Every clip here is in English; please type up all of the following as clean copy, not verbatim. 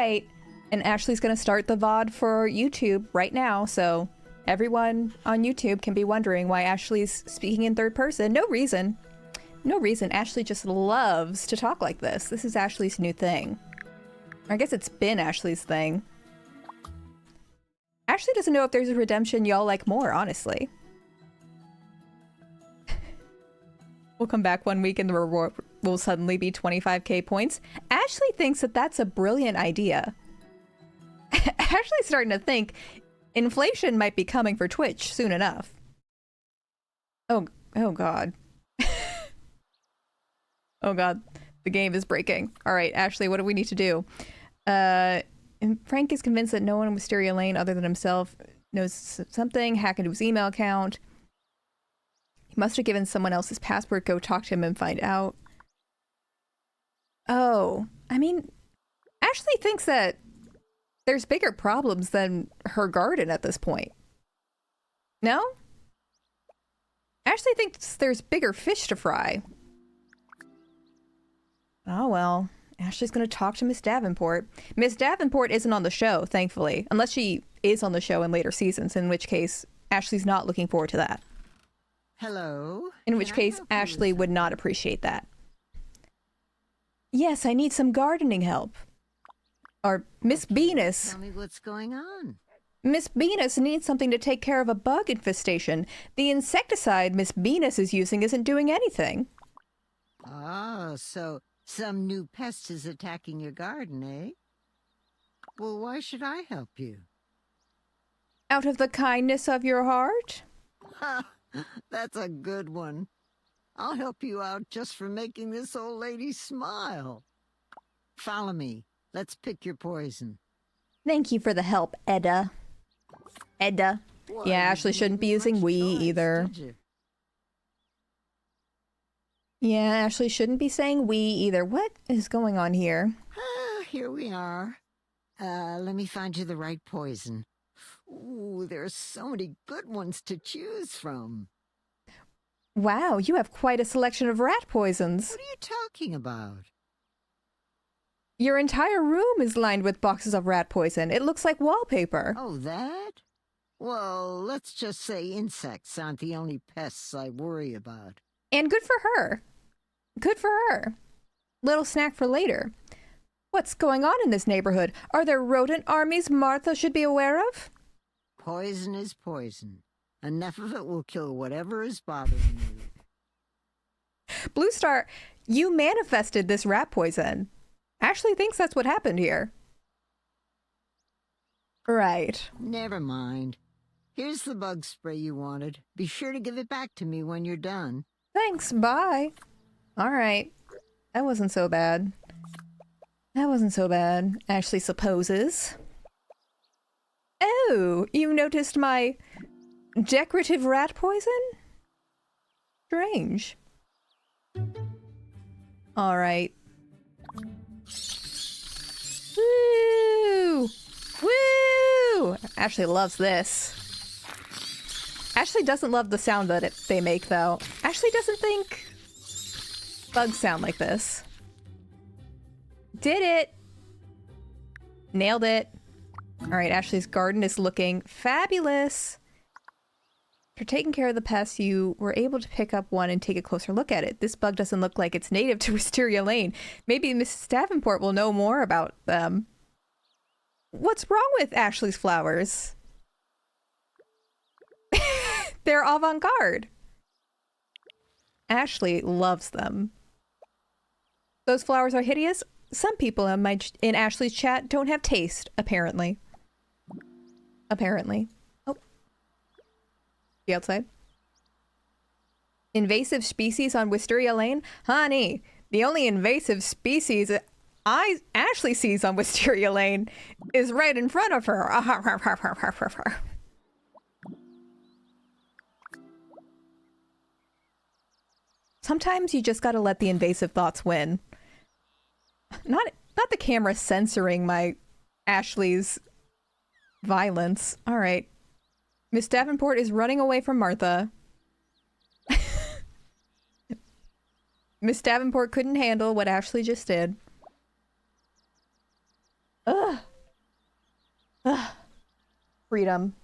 Right. And Ashley's gonna start the VOD for YouTube right now, so everyone on YouTube can be wondering why Ashley's speaking in third person. No reason. No reason. Ashley just loves to talk like this. This is Ashley's new thing. I guess it's been Ashley's thing. Ashley doesn't know if there's a redemption y'all like more, honestly. We'll come back 1 week and the reward will suddenly be 25k points. Ashley thinks that that's a brilliant idea. Ashley's starting to think inflation might be coming for Twitch soon enough. Oh god. Oh god, the game is breaking. All right, Ashley, what do we need to do? Frank is convinced that no one in Wisteria Lane other than himself knows something. Hack into his email account. He must have given someone else his password. Go talk to him and find out. Oh, I mean, Ashley thinks that there's bigger problems than her garden at this point. No? Ashley thinks there's bigger fish to fry. Oh well, Ashley's gonna talk to Miss Davenport. Miss Davenport isn't on the show, thankfully. Unless she is on the show in later seasons, in which case Ashley's not looking forward to that. Hello? In which case Ashley would not appreciate that. Yes, I need some gardening help. Or Miss Venus. Tell me what's going on. Miss Venus needs something to take care of a bug infestation. The insecticide Miss Venus is using isn't doing anything. Oh, so some new pest is attacking your garden, eh? Well, why should I help you? Out of the kindness of your heart? Ha! That's a good one. I'll help you out just for making this old lady smile. Follow me. Let's pick your poison. Thank you for the help, Edda. Edda. Why, Yeah, Ashley shouldn't be using we choice, either. did you? Yeah, Ashley shouldn't be saying we either. What is going on here? Here we are. Let me find you the right poison. Ooh, there are so many good ones to choose from. Wow, you have quite a selection of rat poisons. What are you talking about? Your entire room is lined with boxes of rat poison. It looks like wallpaper. Oh, that? Well, let's just say insects aren't the only pests I worry about. And good for her. Good for her. Little snack for later. What's going on in this neighborhood? Are there rodent armies Martha should be aware of? Poison is poison. Enough of it will kill whatever is bothering you. Blue Star, you manifested this rat poison. Ashley thinks that's what happened here. Right. Never mind. Here's the bug spray you wanted. Be sure to give it back to me when you're done. Thanks, bye. Alright. That wasn't so bad. That wasn't so bad, Ashley supposes. Oh, you noticed my decorative rat poison? Strange. Alright. Woo! Woo! Ashley loves this. Ashley doesn't love the sound that they make, though. Ashley doesn't think bugs sound like this. Did it! Nailed it. Alright, Ashley's garden is looking fabulous. After taking care of the pests, you were able to pick up one and take a closer look at it. This bug doesn't look like it's native to Wisteria Lane. Maybe Mrs. Davenport will know more about them. What's wrong with Ashley's flowers? They're avant-garde. Ashley loves them. Those flowers are hideous. Some people in Ashley's chat don't have taste, apparently. Apparently. Oh. The outside. Invasive species on Wisteria Lane? Honey, the only invasive species Ashley sees on Wisteria Lane is right in front of her. Sometimes you just gotta let the invasive thoughts win. Not the camera censoring my Ashley's violence. All right. Miss Davenport is running away from Martha. Miss Davenport couldn't handle what Ashley just did. Ugh. Ugh. Freedom.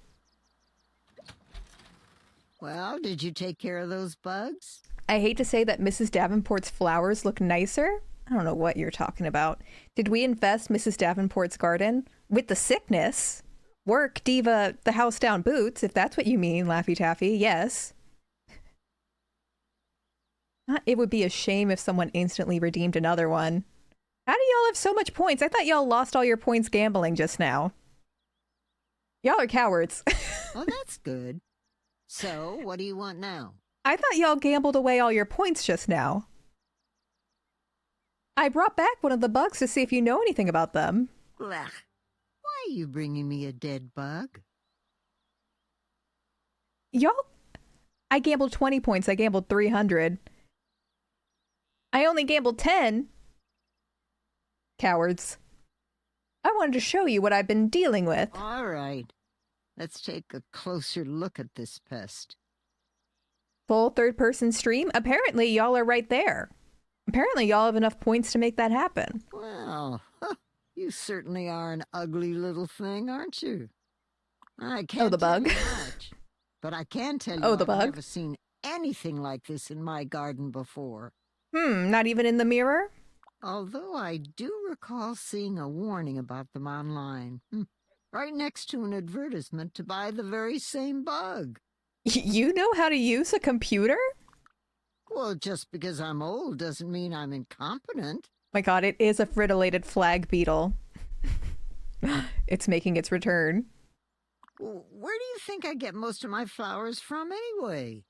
Well, did you take care of those bugs? I hate to say that Mrs. Davenport's flowers look nicer. I don't know what you're talking about. Did we infest Mrs. Davenport's garden? With the sickness? Work, Diva, the house down boots, if that's what you mean, Laffy Taffy, yes. It would be a shame if someone instantly redeemed another one. How do y'all have so much points? I thought y'all lost all your points gambling just now. Y'all are cowards. Oh, that's good. So, what do you want now? I thought y'all gambled away all your points just now. I brought back one of the bugs to see if you know anything about them. Blech. Why are you bringing me a dead bug? Y'all... I gambled 20 points. I gambled 300. I only gambled 10. Cowards. I wanted to show you what I've been dealing with. All right. Let's take a closer look at this pest. Full third-person stream? Apparently, y'all are right there. Apparently, y'all have enough points to make that happen. Well, you certainly are an ugly little thing, aren't you? I can't the tell bug. you much, but I can tell you Oh, the I've bug. never seen anything like this in my garden before. Not even in the mirror? Although I do recall seeing a warning about them online. Right next to an advertisement to buy the very same bug. You know how to use a computer? Well, just because I'm old doesn't mean I'm incompetent. My god, it is a frittolated flag beetle. It's making its return. Where do you think I get most of my flowers from anyway?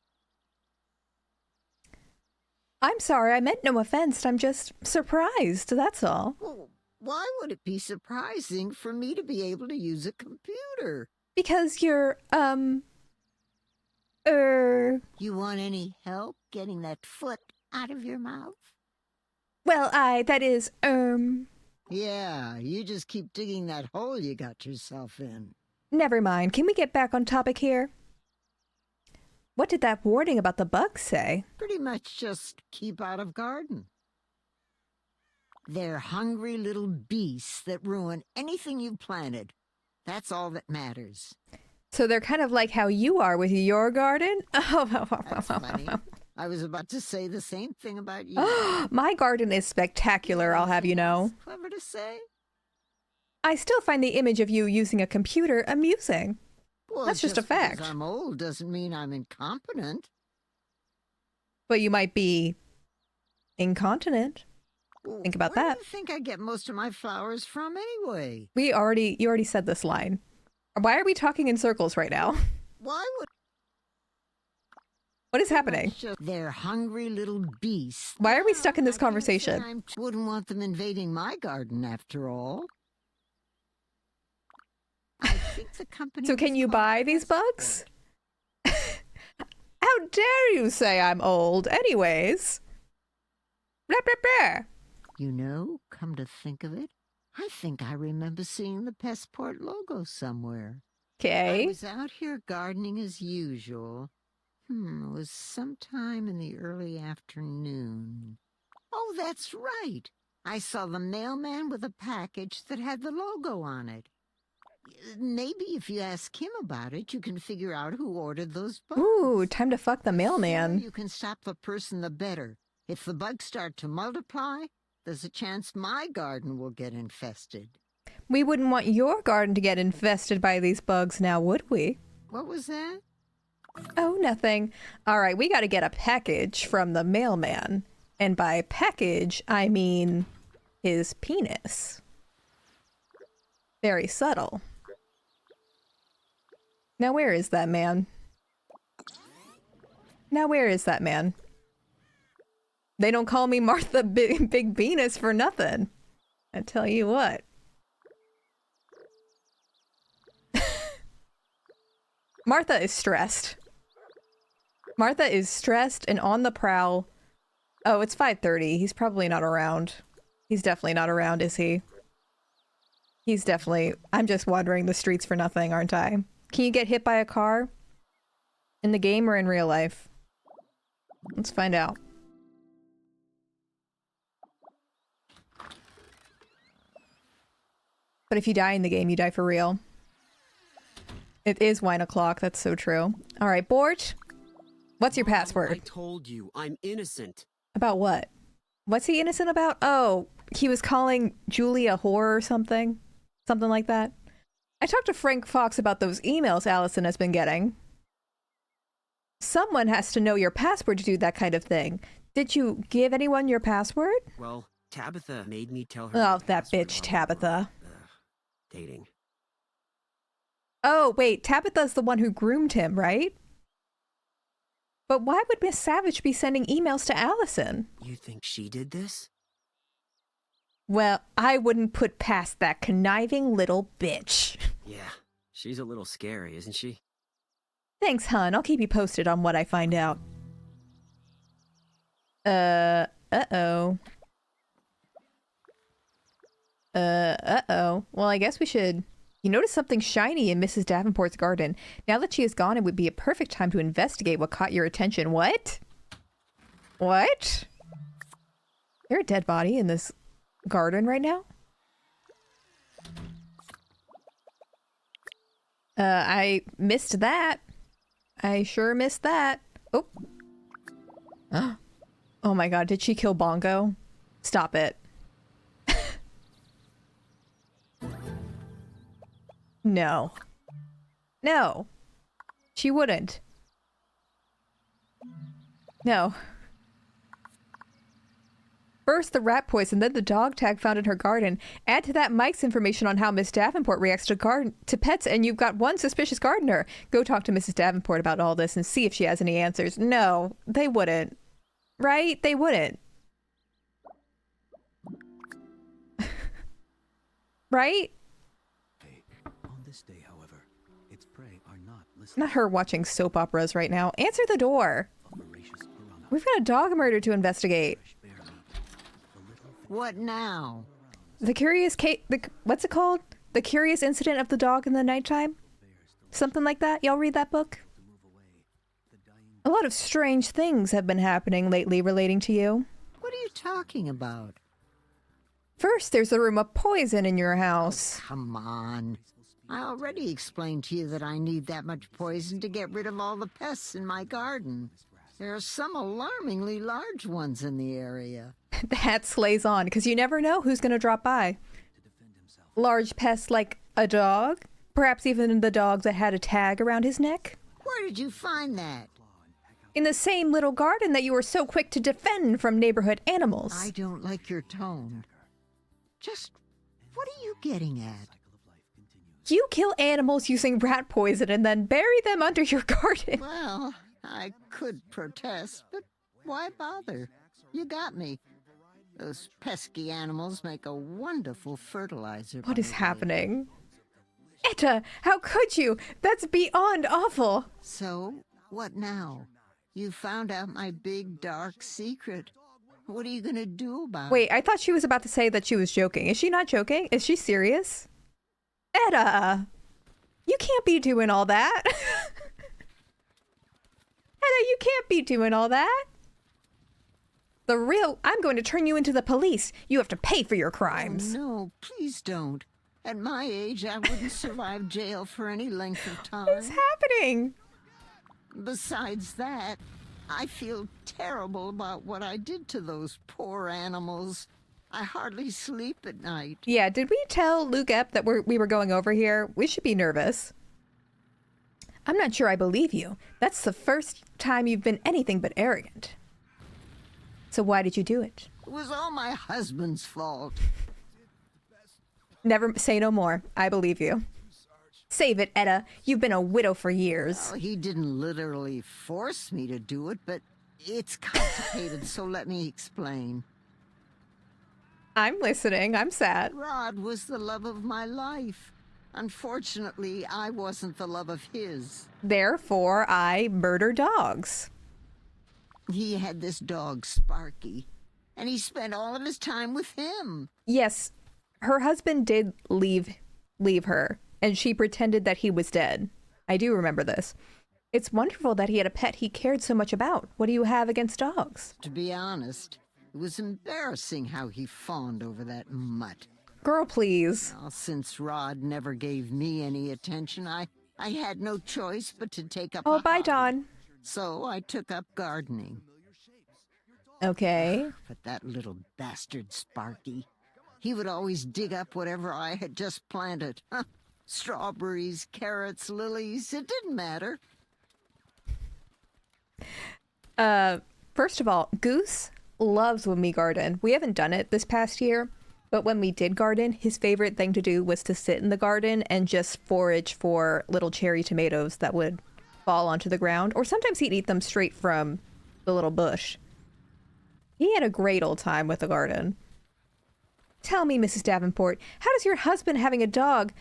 I'm sorry, I meant no offense. I'm just surprised, that's all. Well, why would it be surprising for me to be able to use a computer? Because you're, You want any help getting that foot out of your mouth? well, that is, Yeah, you just keep digging that hole you got yourself in. never mind. Can we get back on topic here? What did that warning about the bugs say? Pretty much just keep out of garden. They're hungry little beasts that ruin anything you planted. That's all that matters. So they're kind of like how you are with your garden? That's funny. I was about to say the same thing about you. My garden is spectacular, I'll have you know. That's clever to say. I still find the image of you using a computer amusing. Well, That's just a fact. Because I'm old doesn't mean I'm incompetent. But you might be incontinent. Think about Where that. do you think I get most of my flowers from anyway? You already said this line. Why are we talking in circles right now? Why would... What is happening? They're hungry little beasts. Why are we stuck in this I can't say conversation? I wouldn't want them invading my garden after all. I think the company So can was you called buy these bugs? How dare you say I'm old? Anyways. Blah, blah, blah. You know, come to think of it, I think I remember seeing the Passport logo somewhere. I Okay. was out here gardening as usual. It was sometime in the early afternoon. Oh, that's right. I saw the mailman with a package that had the logo on it. Maybe if you ask him about it, you can figure out who ordered those bugs. Ooh, time to fuck the The mailman. sooner you can stop the person, the better. If the bugs start to multiply, there's a chance my garden will get infested. We wouldn't want your garden to get infested by these bugs now, would we? What was that? Oh, nothing. All right, we got to get a package from the mailman. And by package, I mean his penis. Very subtle. Now where is that man? Now where is that man? They don't call me Martha Big Venus for nothing. I tell you what. Martha is stressed. Martha is stressed and on the prowl. Oh, it's 5:30. He's probably not around. He's definitely not around, is he? He's definitely... I'm just wandering the streets for nothing, aren't I? Can you get hit by a car? In the game or in real life? Let's find out. But if you die in the game, you die for real. It is wine o'clock. That's so true. All right, Bort. What's your password? I told you, I'm innocent. About what? What's he innocent about? Oh, he was calling Julie a whore or something. Something like that. I talked to Frank Fox about those emails Allison has been getting. Someone has to know your password to do that kind of thing. Did you give anyone your password? Well, Tabitha made me tell her. Oh, that bitch Tabitha. Dating. Oh, wait, Tabitha's the one who groomed him, right? But why would Miss Savage be sending emails to Allison? You think she did this? Well, I wouldn't put past that conniving little bitch. Yeah, she's a little scary, isn't she? Thanks, hun. I'll keep you posted on what I find out. Uh-oh. Well, I guess we should... You noticed something shiny in Mrs. Davenport's garden. Now that she is gone, it would be a perfect time to investigate what caught your attention. What? What? There's a dead body in this garden right now? I missed that. I sure missed that. Oh. Oh my god, did she kill Bongo? Stop it. No. No. She wouldn't. No. First the rat poison, then the dog tag found in her garden. Add to that Mike's information on how Miss Davenport reacts to pets, and you've got one suspicious gardener. Go talk to Mrs. Davenport about all this and see if she has any answers. No, they wouldn't. Right? They wouldn't. Right? On this day, however, its prey are not listening. Not her watching soap operas right now. Answer the door. We've got a dog murder to investigate. What now? The curious what's it called? The Curious Incident of the Dog in the Nighttime? Something like that? Y'all read that book? A lot of strange things have been happening lately relating to you. What are you talking about? First, there's the room of poison in your house. Come on. I already explained to you that I need that much poison to get rid of all the pests in my garden. There are some alarmingly large ones in the area. That slays on, because you never know who's going to drop by. Large pests like a dog? Perhaps even the dog that had a tag around his neck? Where did you find that? In the same little garden that you were so quick to defend from neighborhood animals. I don't like your tone. Just, what are you getting at? You kill animals using rat poison and then bury them under your garden. Well, I could protest, but why bother? You got me. Those pesky animals make a wonderful fertilizer. What is happening? Etta, how could you? That's beyond awful. So, what now? You found out my big, dark secret. What are you gonna do about it? Wait, I thought she was about to say that she was joking. Is she not joking? Is she serious? Etta! You can't be doing all that. Etta, you can't be doing all that. I'm going to turn you into the police. You have to pay for your crimes. Oh, no, please don't. At my age, I wouldn't survive jail for any length of time. What's happening? Besides that, I feel terrible about what I did to those poor animals. I hardly sleep at night. Yeah, did we tell Luke Epp that we were going over here? We should be nervous. I'm not sure I believe you. That's the first time you've been anything but arrogant. So why did you do it? It was all my husband's fault. Never say no more. I believe you. Save it, Etta. You've been a widow for years. Well, he didn't literally force me to do it, but it's complicated, so let me explain. I'm listening. I'm sad. Rod was the love of my life. Unfortunately, I wasn't the love of his. Therefore, I murder dogs. He had this dog, Sparky, and he spent all of his time with him. Yes, her husband did leave her, and she pretended that he was dead. I do remember this. It's wonderful that he had a pet he cared so much about. What do you have against dogs? To be honest, it was embarrassing how he fawned over that mutt. Girl, please. Well, since Rod never gave me any attention, I had no choice but to take up Oh, a bye, hobby. Dawn. So I took up gardening. Okay. But that little bastard Sparky, he would always dig up whatever I had just planted. Strawberries, carrots, lilies, it didn't matter. First of all, Goose loves when we garden. We haven't done it this past year, but when we did garden, his favorite thing to do was to sit in the garden and just forage for little cherry tomatoes that would fall onto the ground, or sometimes he'd eat them straight from the little bush. He had a great old time with the garden. Tell me, Mrs. Davenport, how does your husband having a dog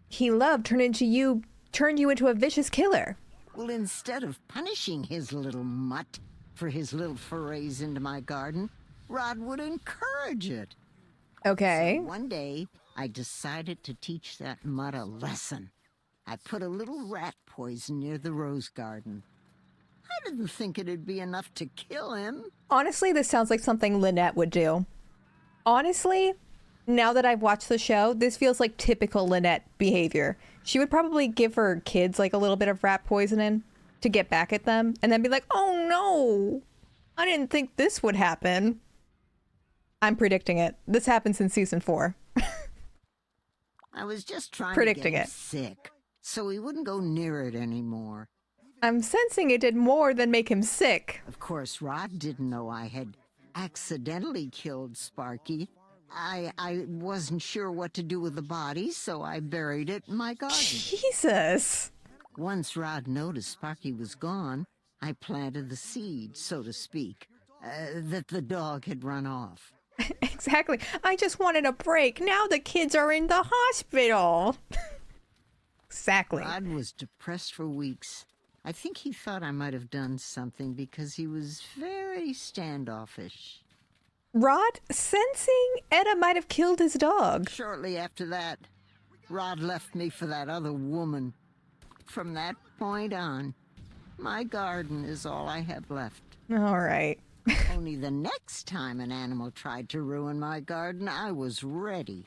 he loved turn you into a vicious killer? Well, instead of punishing his little mutt for his little forays into my garden, Rod would encourage it. Okay. So one day, I decided to teach that mutt a lesson. I put a little rat poison near the rose garden. I didn't think it'd be enough to kill him. Honestly, this sounds like something Lynette would do. Honestly, now that I've watched the show, this feels like typical Lynette behavior. She would probably give her kids like a little bit of rat poisoning to get back at them and then be like, oh no, I didn't think this would happen. I'm predicting it. This happens in season 4. I was just trying Predicting to get him it. sick, so he wouldn't go near it anymore. I'm sensing it did more than make him sick. Of course, Rod didn't know I had accidentally killed Sparky. I wasn't sure what to do with the body, so I buried it in my garden. Jesus. Once Rod noticed Sparky was gone, I planted the seed, so to speak, that the dog had run off. Exactly. I just wanted a break. Now the kids are in the hospital. Exactly. Rod was depressed for weeks. I think he thought I might have done something because he was very standoffish. Rod, sensing Etta might have killed his dog. Shortly after that, Rod left me for that other woman. From that point on, my garden is all I have left. All right. Only the next time an animal tried to ruin my garden, I was ready.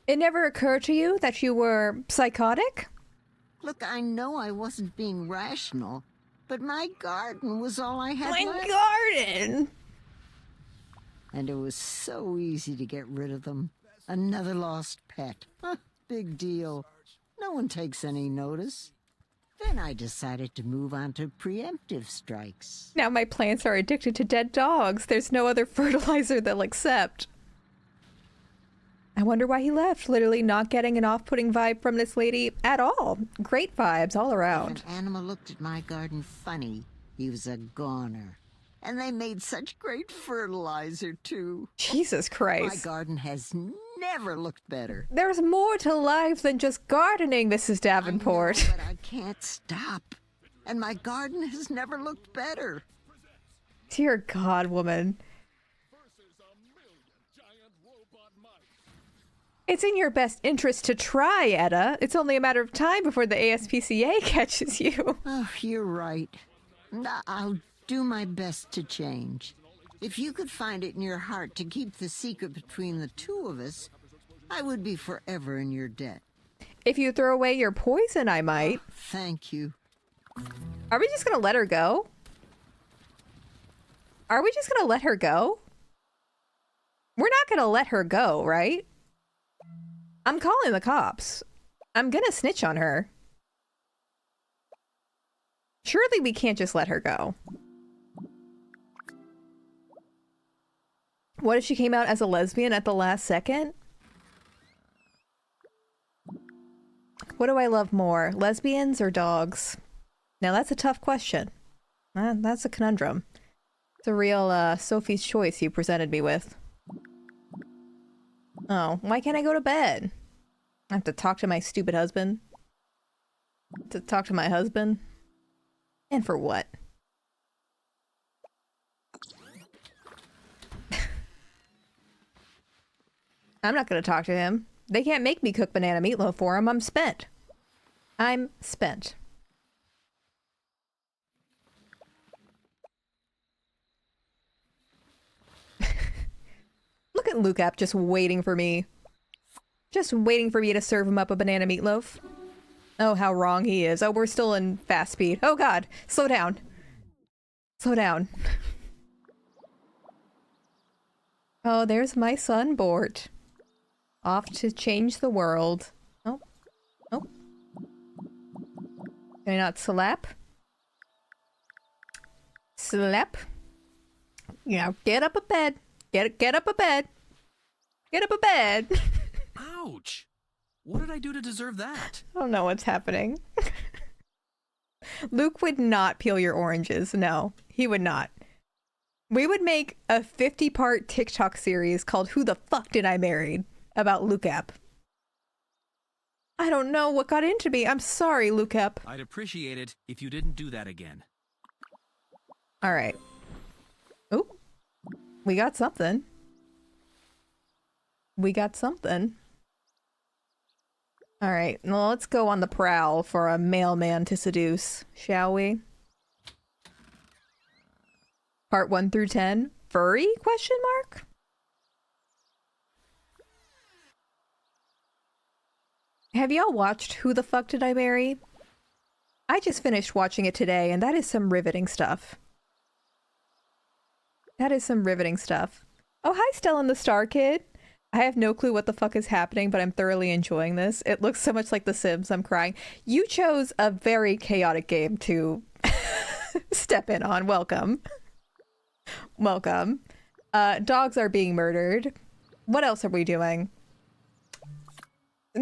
It never occurred to you that you were psychotic? Look, I know I wasn't being rational, but my garden was all I had My left. garden! And it was so easy to get rid of them. Another lost pet. Big deal. No one takes any notice. Then I decided to move on to preemptive strikes. Now my plants are addicted to dead dogs. There's no other fertilizer they'll accept. I wonder why he left. Literally not getting an off-putting vibe from this lady at all. Great vibes all around. If an animal looked at my garden funny, he was a goner. And they made such great fertilizer, too. Jesus My Christ. garden has never looked better. There's more to life than just gardening, Mrs. Davenport. I know, but I can't stop. And my garden has never looked better. Dear God, woman. It's in your best interest to try, Etta. It's only a matter of time before the ASPCA catches you. Oh, you're right. I'll do my best to change. If you could find it in your heart to keep the secret between the two of us, I would be forever in your debt. If you throw away your poison, I might. Thank you. Are we just gonna let her go? Are we just gonna let her go? We're not gonna let her go, right? I'm calling the cops. I'm gonna snitch on her. Surely we can't just let her go. What if she came out as a lesbian at the last second? What do I love more, lesbians or dogs? Now that's a tough question. That's a conundrum. It's a real Sophie's Choice you presented me with. Oh, why can't I go to bed? I have to talk to my stupid husband. To talk to my husband? And for what? I'm not gonna talk to him. They can't make me cook banana meatloaf for him. I'm spent. I'm spent. Look at Luke App just waiting for me. Just waiting for me to serve him up a banana meatloaf. Oh, how wrong he is. Oh, we're still in fast speed. Oh god, slow down. Slow down. Oh, there's my son, Bort. Off to change the world. Oh. Oh. Can I not slap? Slap. Yeah, get up a bed. Get up a bed. Get up a bed. Ouch! What did I do to deserve that? I don't know what's happening. Luke would not peel your oranges. No, he would not. We would make a 50-part TikTok series called Who the Fuck Did I Marry? About Luke Epp. I don't know what got into me. I'm sorry, Luke Epp. I'd appreciate it if you didn't do that again. All right. Ooh. We got something. We got something. All right. Well, let's go on the prowl for a mailman to seduce, shall we? Part 1 through 10. Furry? Question mark? Have y'all watched Who the Fuck Did I Marry? I just finished watching it today, and that is some riveting stuff. That is some riveting stuff. Oh, hi, Stellan the Star Kid. I have no clue what the fuck is happening, but I'm thoroughly enjoying this. It looks so much like The Sims. I'm crying. You chose a very chaotic game to step in on. Welcome. Welcome. Dogs are being murdered. What else are we doing?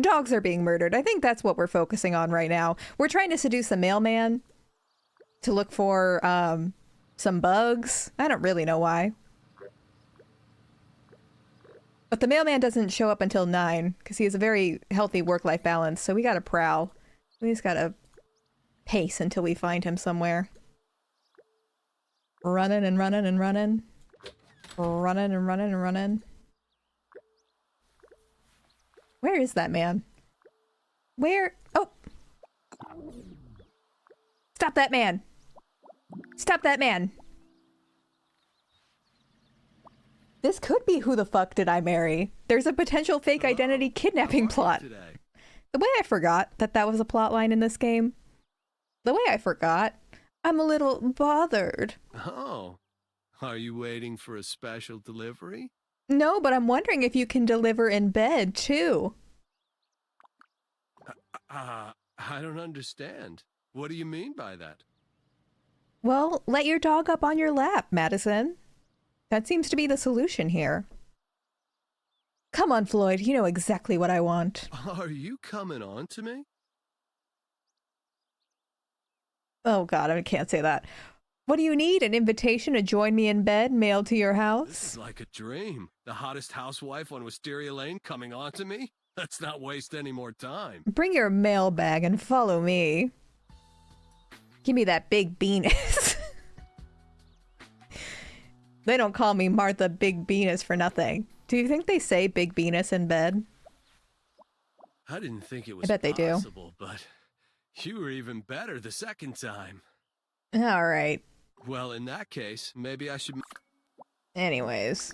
Dogs are being murdered. I think that's what we're focusing on right now. We're trying to seduce a mailman to look for some bugs. I don't really know why. But the mailman doesn't show up until 9 because he has a very healthy work-life balance. So we gotta prowl. We just gotta pace until we find him somewhere. Running and running and running. Running and running and running. Where is that man? Where? Oh! Stop that man! Stop that man! This could be Who the Fuck Did I Marry? There's a potential fake identity kidnapping plot. The way I forgot that that was a plot line in this game. The way I forgot. I'm a little bothered. Oh, are you waiting for a special delivery? No, but I'm wondering if you can deliver in bed, too. I don't understand. What do you mean by that? Well, let your dog up on your lap, Madison. That seems to be the solution here. Come on, Floyd, you know exactly what I want. Are you coming on to me? Oh god, I can't say that. What do you need? An invitation to join me in bed mailed to your house? This is like a dream. The hottest housewife on Wisteria Lane coming on to me? Let's not waste any more time. Bring your mailbag and follow me. Give me that big Venus. They don't call me Martha Big Venus for nothing. Do you think they say Big Venus in bed? I didn't think it was bet they do. possible, but you were even better the second time. All right. Well, in that case, maybe I should... Anyways.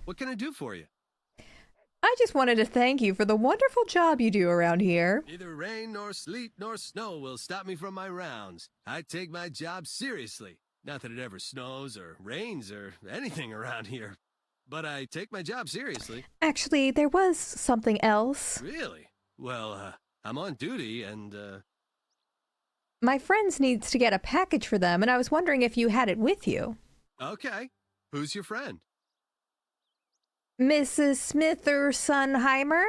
What can I do for you? I just wanted to thank you for the wonderful job you do around here. Neither rain nor sleet nor snow will stop me from my rounds. I take my job seriously. Not that it ever snows or rains or anything around here. But I take my job seriously. Actually, there was something else. Really? Well, I'm on duty and, My friends needs to get a package for them, and I was wondering if you had it with you. Okay. Who's your friend? Mrs. Smith or Sunheimer?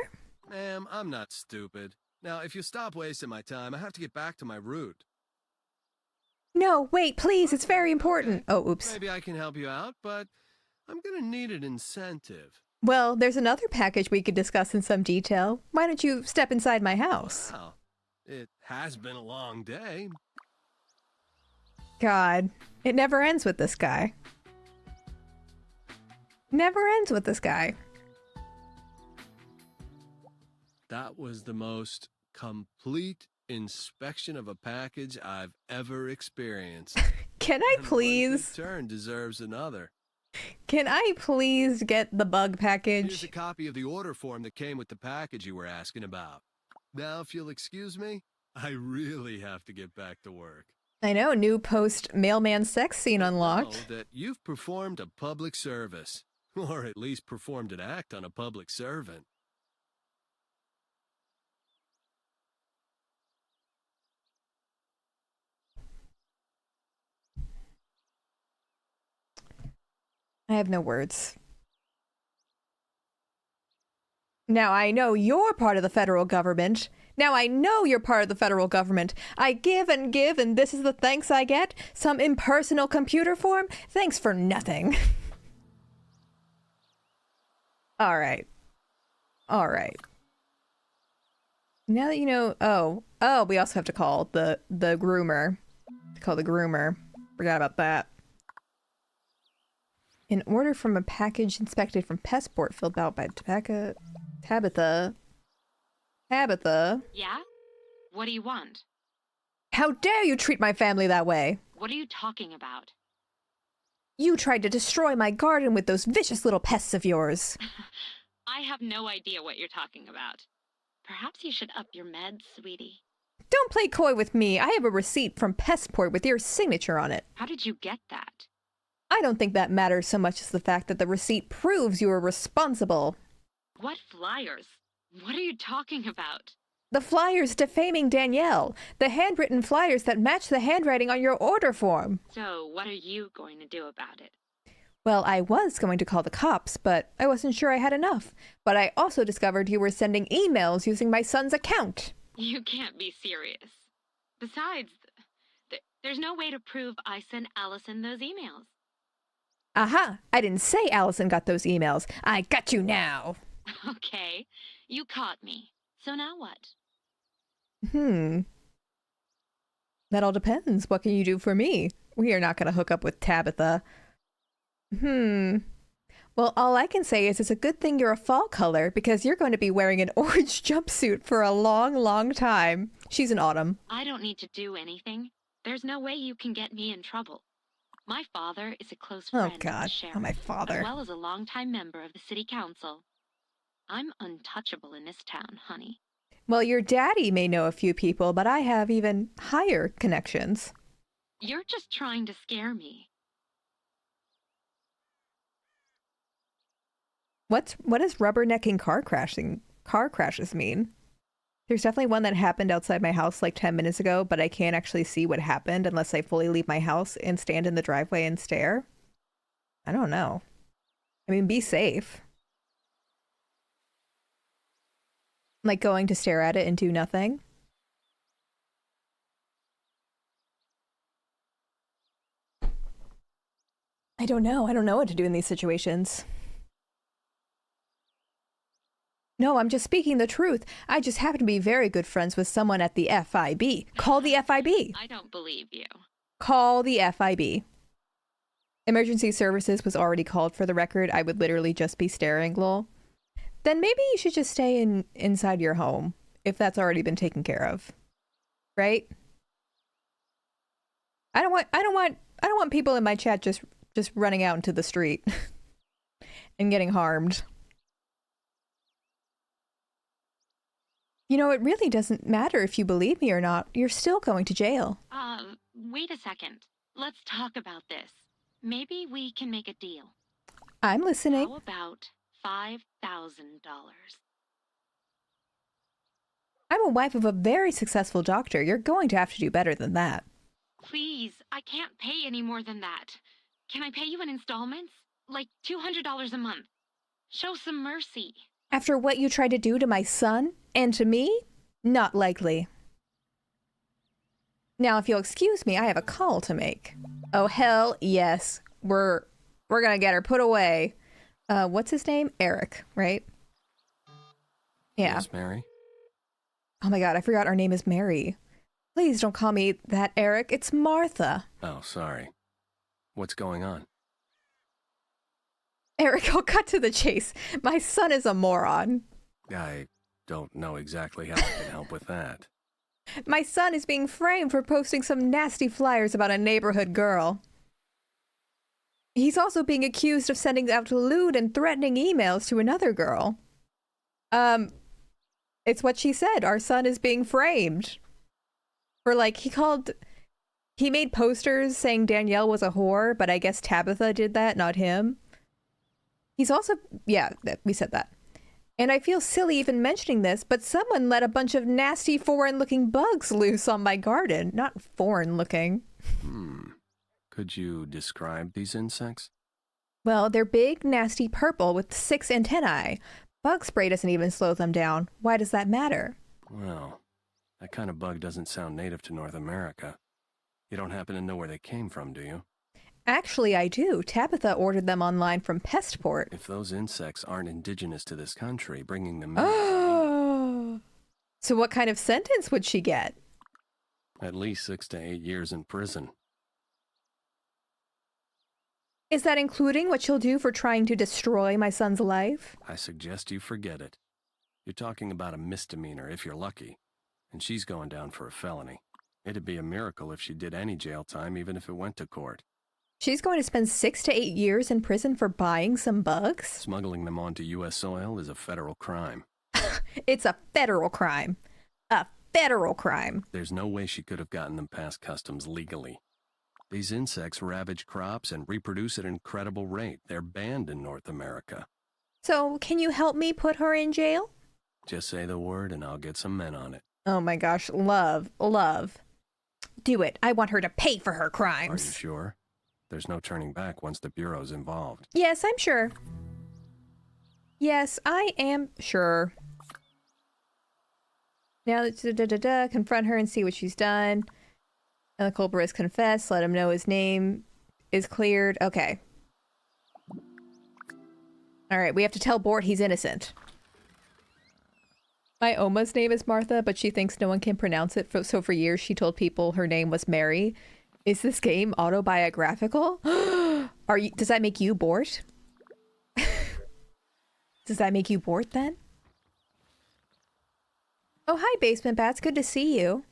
Ma'am, I'm not stupid. Now, if you stop wasting my time, I have to get back to my route. No, wait, please, it's very important. Oh, oops. Maybe I can help you out, but I'm gonna need an incentive. Well, there's another package we could discuss in some detail. Why don't you step inside my house? Wow. It has been a long day. God, it never ends with this guy. Never ends with this guy. That was the most complete inspection of a package I've ever experienced. Can I And one please? good turn deserves another. Can I please get the bug Here's a package? copy of the order form that came with the package you were asking about. Now, if you'll excuse me, I really have to get back to work. I know, new post mailman sex scene But know unlocked. that you've performed a public service, or at least performed an act on a public servant. I have no words. Now I know you're part of the federal government. Now I know you're part of the federal government. I give, and this is the thanks I get? Some impersonal computer form? Thanks for nothing. Alright. Alright. Now that you know... Oh, we also have to call the groomer. Call the groomer. Forgot about that. An order from a package inspected from Passport filled out by Tabitha. Tabitha? Yeah? What do you want? How dare you treat my family that way? What are you talking about? You tried to destroy my garden with those vicious little pests of yours. I have no idea what you're talking about. Perhaps you should up your meds, sweetie. Don't play coy with me. I have a receipt from Passport with your signature on it. How did you get that? I don't think that matters so much as the fact that the receipt proves you were responsible. What flyers? What are you talking about? The flyers defaming Danielle. The handwritten flyers that match the handwriting on your order form. So, what are you going to do about it? Well, I was going to call the cops, but I wasn't sure I had enough. But I also discovered you were sending emails using my son's account. You can't be serious. Besides, there's no way to prove I sent Allison those emails. Aha! I didn't say Allison got those emails. I got you now. Okay, you caught me. So now what? That all depends. What can you do for me? We are not going to hook up with Tabitha. Well, all I can say is it's a good thing you're a fall color because you're going to be wearing an orange jumpsuit for a long, long time. She's an autumn. I don't need to do anything. There's no way you can get me in trouble. My father is a close friend of the sheriff, my father. as well as a longtime member of the city council. I'm untouchable in this town, honey. Well, your daddy may know a few people, but I have even higher connections. You're just trying to scare me. What does rubbernecking car crashes mean? There's definitely one that happened outside my house like 10 minutes ago, but I can't actually see what happened unless I fully leave my house and stand in the driveway and stare. I don't know. I mean, be safe. Like going to stare at it and do nothing. I don't know. I don't know what to do in these situations. No, I'm just speaking the truth. I just happen to be very good friends with someone at the FIB. Call the FIB. I don't believe you. Call the FIB. Emergency services was already called for the record. I would literally just be staring, lol. Then maybe you should just stay inside your home if that's already been taken care of. Right? I don't want people in my chat just running out into the street and getting harmed. You know, it really doesn't matter if you believe me or not. You're still going to jail. Wait a second. Let's talk about this. Maybe we can make a deal. I'm listening. How about $5,000? I'm a wife of a very successful doctor. You're going to have to do better than that. Please, I can't pay any more than that. Can I pay you in installments? Like $200 a month. Show some mercy. After what you tried to do to my son and to me? Not likely. Now, if you'll excuse me, I have a call to make. Oh, hell yes. We're gonna get her put away. What's his name? Eric, right? Yeah. Yes, Mary? Oh my god, I forgot our name is Mary. Please don't call me that, Eric. It's Martha. Oh, sorry. What's going on? Eric, I'll cut to the chase. My son is a moron. I don't know exactly how I can help with that. My son is being framed for posting some nasty flyers about a neighborhood girl. He's also being accused of sending out lewd and threatening emails to another girl. It's what she said. Our son is being framed. For like, he made posters saying Danielle was a whore, but I guess Tabitha did that, not him. He's also, yeah, we said that. And I feel silly even mentioning this, but someone let a bunch of nasty foreign-looking bugs loose on my garden. Not foreign-looking. Could you describe these insects? Well, they're big, nasty purple with 6 antennae. Bug spray doesn't even slow them down. Why does that matter? Well, that kind of bug doesn't sound native to North America. You don't happen to know where they came from, do you? Actually, I do. Tabitha ordered them online from Pestport. If those insects aren't indigenous to this country, bringing them in... Oh. So what kind of sentence would she get? At least 6 to 8 years in prison. Is that including what she'll do for trying to destroy my son's life? I suggest you forget it. You're talking about a misdemeanor, if you're lucky. And she's going down for a felony. It'd be a miracle if she did any jail time, even if it went to court. She's going to spend 6 to 8 years in prison for buying some bugs? Smuggling them onto U.S. soil is a federal crime. It's a federal crime. A federal crime. There's no way she could have gotten them past customs legally. These insects ravage crops and reproduce at an incredible rate. They're banned in North America. So, can you help me put her in jail? Just say the word and I'll get some men on it. Oh my gosh, love. Do it. I want her to pay for her crimes. Are you sure? There's no turning back once the Bureau's involved. Yes, I'm sure. Yes, I am sure. Now, confront her and see what she's done. And the culprit has confessed. Let him know his name is cleared. Okay. All right, we have to tell Bort he's innocent. My Oma's name is Martha, but she thinks no one can pronounce it. So for years, she told people her name was Mary. Is this game autobiographical? Does that make you Bort? Does that make you Bort then? Oh, hi, Basement Bats. Good to see you.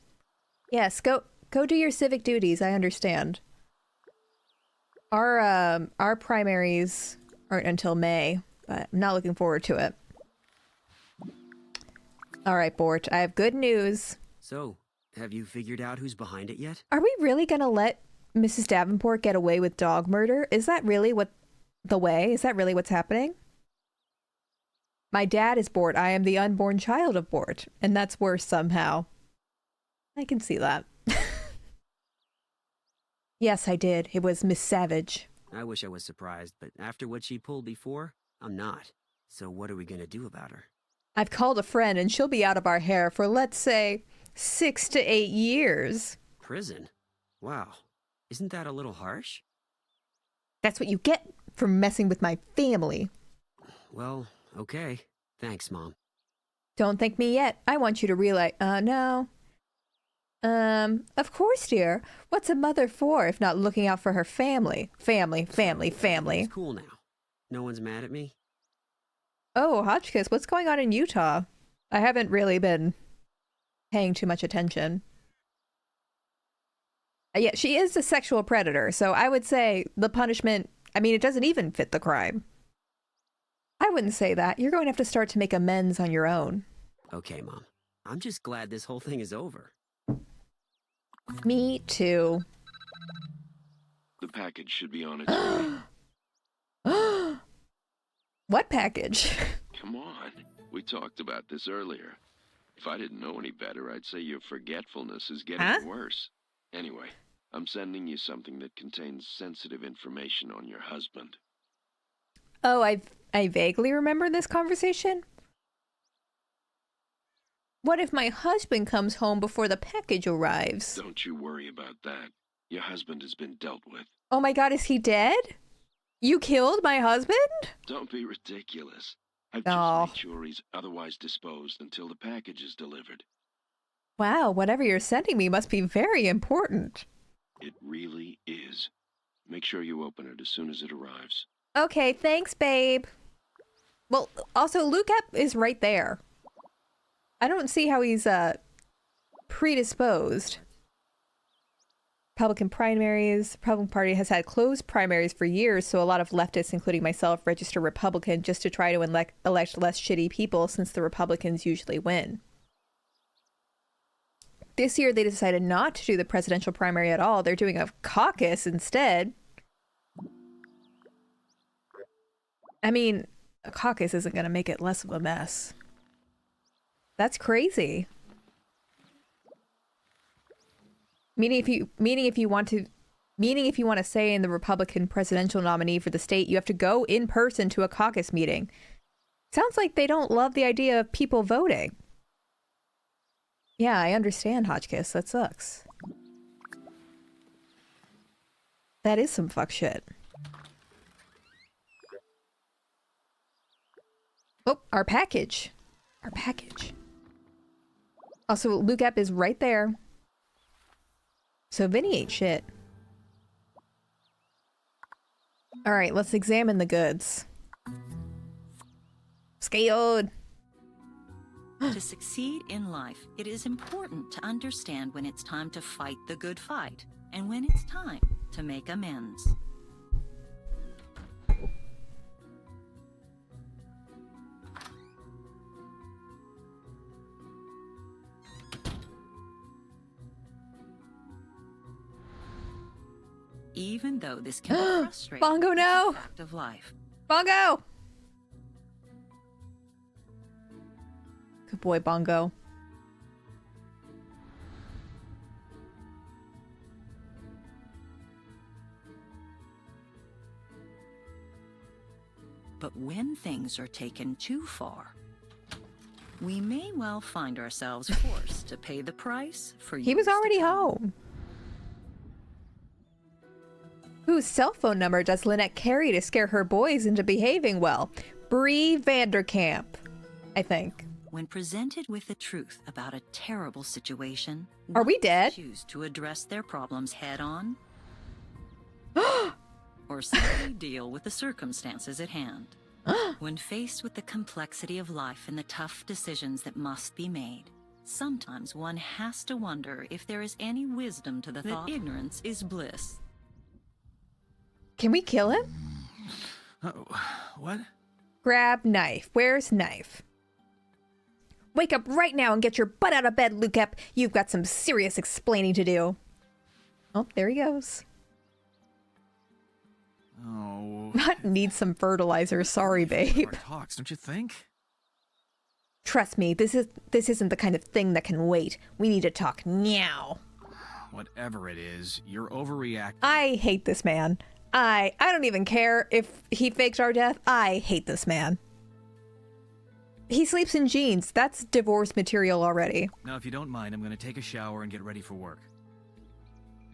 Yes, go do your civic duties. I understand. Our primaries aren't until May, but I'm not looking forward to it. All right, Bort. I have good news. So, have you figured out who's behind it yet? Are we really gonna let Mrs. Davenport get away with dog murder? Is that really Is that really what's happening? My dad is Bort. I am the unborn child of Bort, and that's worse somehow. I can see that. Yes, I did. It was Miss Savage. I wish I was surprised, but after what she pulled before, I'm not. So what are we gonna do about her? I've called a friend, and she'll be out of our hair for, let's say, 6 to 8 years. Prison? Wow. Isn't that a little harsh? That's what you get for messing with my family. Well, okay. Thanks, Mom. Don't thank me yet. I want you to realize, no. Of course, dear. What's a mother for if not looking out for her family? Family. It's cool now. No one's mad at me? Oh, Hotchkiss, what's going on in Utah? I haven't really been paying too much attention. Yeah, she is a sexual predator, so I would say the punishment, it doesn't even fit the crime. I wouldn't say that. You're going to have to start to make amends on your own. Okay, Mom. I'm just glad this whole thing is over. Me too. The package should be on its way. What package? Come on. We talked about this earlier. If I didn't know any better, I'd say your forgetfulness is getting worse. Anyway, I'm sending you something that contains sensitive information on your husband. Oh, I vaguely remember this conversation. What if my husband comes home before the package arrives? Don't you worry about that. Your husband has been dealt with. Oh my god, is he dead? You killed my husband? Don't be ridiculous. I've just made sure he's otherwise disposed until the package is delivered. Wow, whatever you're sending me must be very important. It really is. Make sure you open it as soon as it arrives. Okay, thanks, babe. Well, also, Luke is right there. I don't see how he's, predisposed. Republican primaries. The Republican Party has had closed primaries for years, so a lot of leftists, including myself, register Republican just to try to elect less shitty people since the Republicans usually win. This year, they decided not to do the presidential primary at all. They're doing a caucus instead. I mean, a caucus isn't going to make it less of a mess. That's crazy. Meaning if you want to say in the Republican presidential nominee for the state, you have to go in person to a caucus meeting. Sounds like they don't love the idea of people voting. Yeah, I understand, Hotchkiss. That sucks. That is some fuck shit. Oh, our package. Our package. Also, Lukep is right there. So Vinny ate shit. Alright, let's examine the goods. Scared. To succeed in life, it is important to understand when it's time to fight the good fight and when it's time to make amends. Even though this can be frustrating, Bongo, no! it's a fact of life. Bongo! Good boy, Bongo. But when things are taken too far, we may well find ourselves forced to pay the price for He was years to already come. home. Whose cell phone number does Lynette carry to scare her boys into behaving well? Bree Vanderkamp, I think. When presented with the truth about a terrible situation, Are we one dead? must choose to address their problems head on, or simply deal with the circumstances at hand. When faced with the complexity of life and the tough decisions that must be made, sometimes one has to wonder if there is any wisdom to the thought that ignorance is bliss. Can we kill him? What? Grab knife. Where's knife? Wake up right now and get your butt out of bed, Lukep. You've got some serious explaining to do. Oh, there he goes. Oh. Need some fertilizer. Sorry, babe. Talks, don't you think? Trust me, this isn't the kind of thing that can wait. We need to talk now. Whatever it is, you're overreacting. I hate this man. I don't even care if he faked our death. I hate this man. He sleeps in jeans. That's divorce material already. Now, if you don't mind, I'm going to take a shower and get ready for work.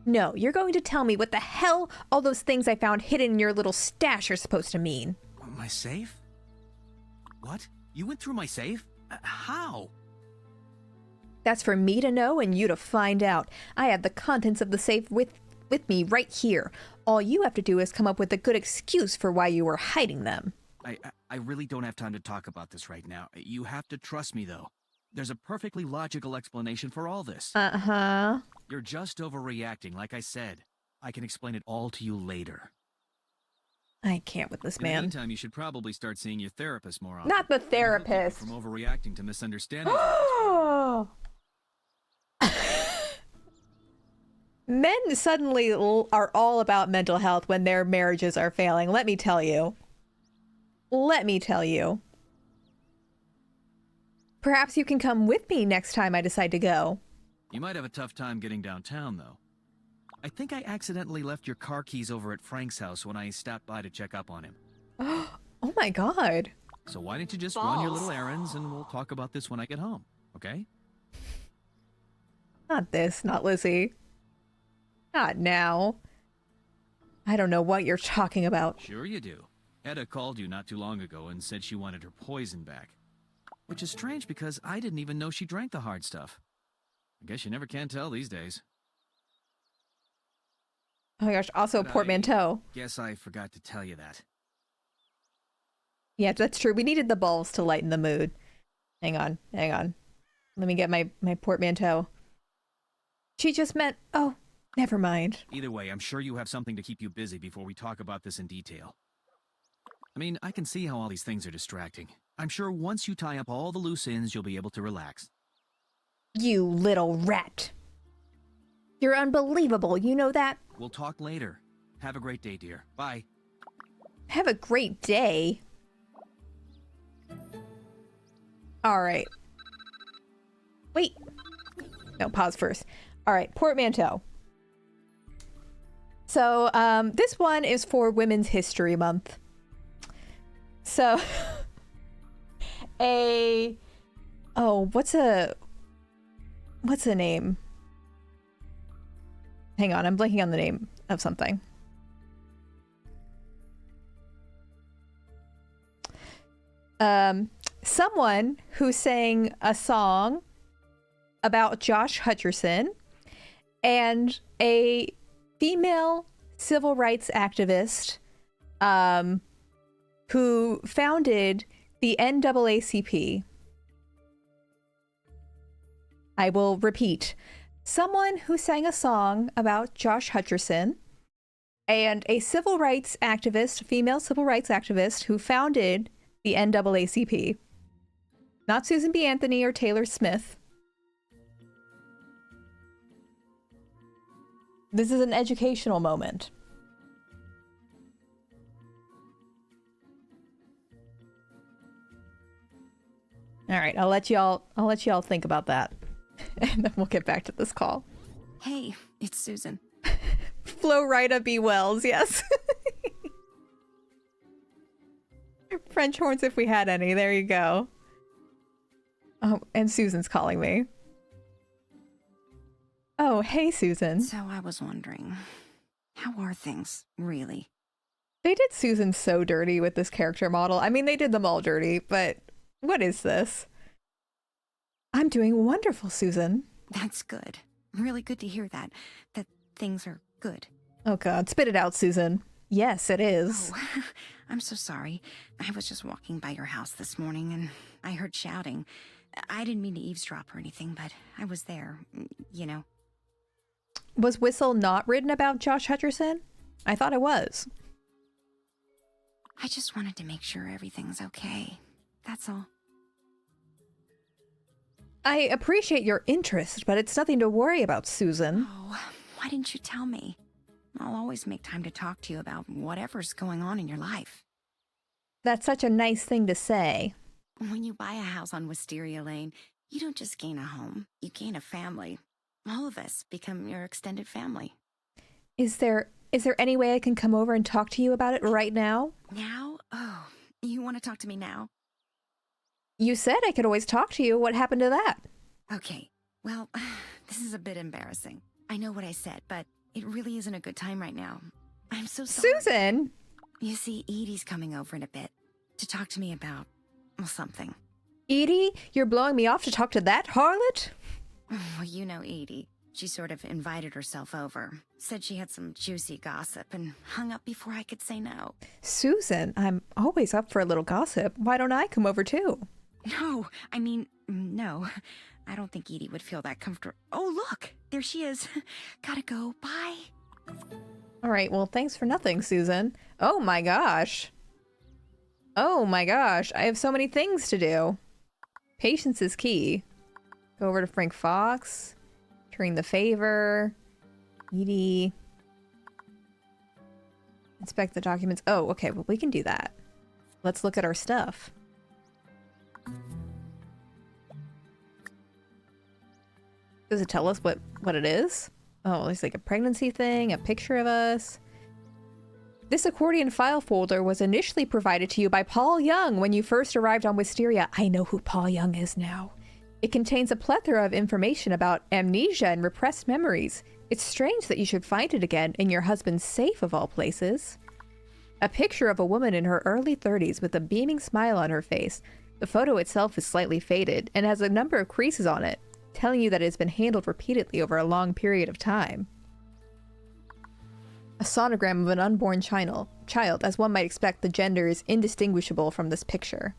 No, you're going to tell me what the hell all those things I found hidden in your little stash are supposed to mean. My safe? What? You went through my safe? How? That's for me to know and you to find out. I have the contents of the safe with me right here. All you have to do is come up with a good excuse for why you were hiding them. I really don't have time to talk about this right now. You have to trust me, though. There's a perfectly logical explanation for all this. Uh-huh. You're just overreacting, like I said. I can explain it all to you later. I can't with this In man. the meantime, you should probably start seeing your therapist more often. Not the therapist. From overreacting to misunderstanding. Men suddenly are all about mental health when their marriages are failing. Let me tell you. Let me tell you. Perhaps you can come with me next time I decide to go. You might have a tough time getting downtown, though. I think I accidentally left your car keys over at Frank's house when I stopped by to check up on him. Oh my god. So why don't you just run your little errands and we'll talk about this when I get home, okay? Not this, not Lizzie. Not now. I don't know what you're talking about. Sure you do. Etta called you not too long ago and said she wanted her poison back. Which is strange because I didn't even know she drank the hard stuff. I guess you never can tell these days. Oh my gosh, also a portmanteau. Guess I forgot to tell you that. Yeah, that's true. We needed the balls to lighten the mood. Hang on. Let me get my portmanteau. She just meant, oh, Never mind. Either way, I'm sure you have something to keep you busy before we talk about this in detail. I mean, I can see how all these things are distracting. I'm sure once you tie up all the loose ends, you'll be able to relax. You little rat. You're unbelievable, you know that? We'll talk later. Have a great day, dear. Bye. Have a great day. Alright. Wait. No, pause first. Alright, portmanteau. So, this one is for Women's History Month. So, what's a name? Hang on, I'm blanking on the name of something. Someone who sang a song about Josh Hutcherson and a female civil rights activist who founded the NAACP. I will repeat. Someone who sang a song about Josh Hutcherson and a civil rights activist, female civil rights activist who founded the NAACP. Not Susan B. Anthony or Taylor Smith. This is an educational moment. All right, I'll let y'all think about that. And then we'll get back to this call. Hey, it's Susan. Florida B. Wells, yes. French horns if we had any. There you go. Oh, and Susan's calling me. Oh, hey, Susan. So I was wondering, how are things, really? They did Susan so dirty with this character model. I mean, they did them all dirty, but what is this? I'm doing wonderful, Susan. That's good. Really good to hear that things are good. Oh, God. Spit it out, Susan. Yes, it is. Oh, I'm so sorry. I was just walking by your house this morning and I heard shouting. I didn't mean to eavesdrop or anything, but I was there, you know. Was Whistle not written about Josh Hutcherson? I thought it was. I just wanted to make sure everything's okay. That's all. I appreciate your interest, but it's nothing to worry about, Susan. Oh, why didn't you tell me? I'll always make time to talk to you about whatever's going on in your life. That's such a nice thing to say. When you buy a house on Wisteria Lane, you don't just gain a home, you gain a family. All of us become your extended family. Is there any way I can come over and talk to you about it right now? Now? Oh, you want to talk to me now? You said I could always talk to you. What happened to that? Okay, well, this is a bit embarrassing. I know what I said, but it really isn't a good time right now. I'm so sorry. Susan! You see, Edie's coming over in a bit to talk to me about, well, something. Edie? You're blowing me off to talk to that harlot? Well, you know Edie. She sort of invited herself over, said she had some juicy gossip, and hung up before I could say no. Susan, I'm always up for a little gossip. Why don't I come over too? No, I mean, no. I don't think Edie would feel that comfortable. Oh, look! There she is. Gotta go. Bye. All right, well, thanks for nothing, Susan. Oh my gosh. Oh my gosh, I have so many things to do. Patience is key. Go over to Frank Fox. Return the favor. Edie. Inspect the documents. Oh, okay, well, we can do that. Let's look at our stuff. Does it tell us what it is? Oh, there's like a pregnancy thing, a picture of us. This accordion file folder was initially provided to you by Paul Young when you first arrived on Wisteria. I know who Paul Young is now. It contains a plethora of information about amnesia and repressed memories. It's strange that you should find it again in your husband's safe of all places. A picture of a woman in her early 30s with a beaming smile on her face. The photo itself is slightly faded and has a number of creases on it, telling you that it has been handled repeatedly over a long period of time. A sonogram of an unborn child. As one might expect, the gender is indistinguishable from this picture.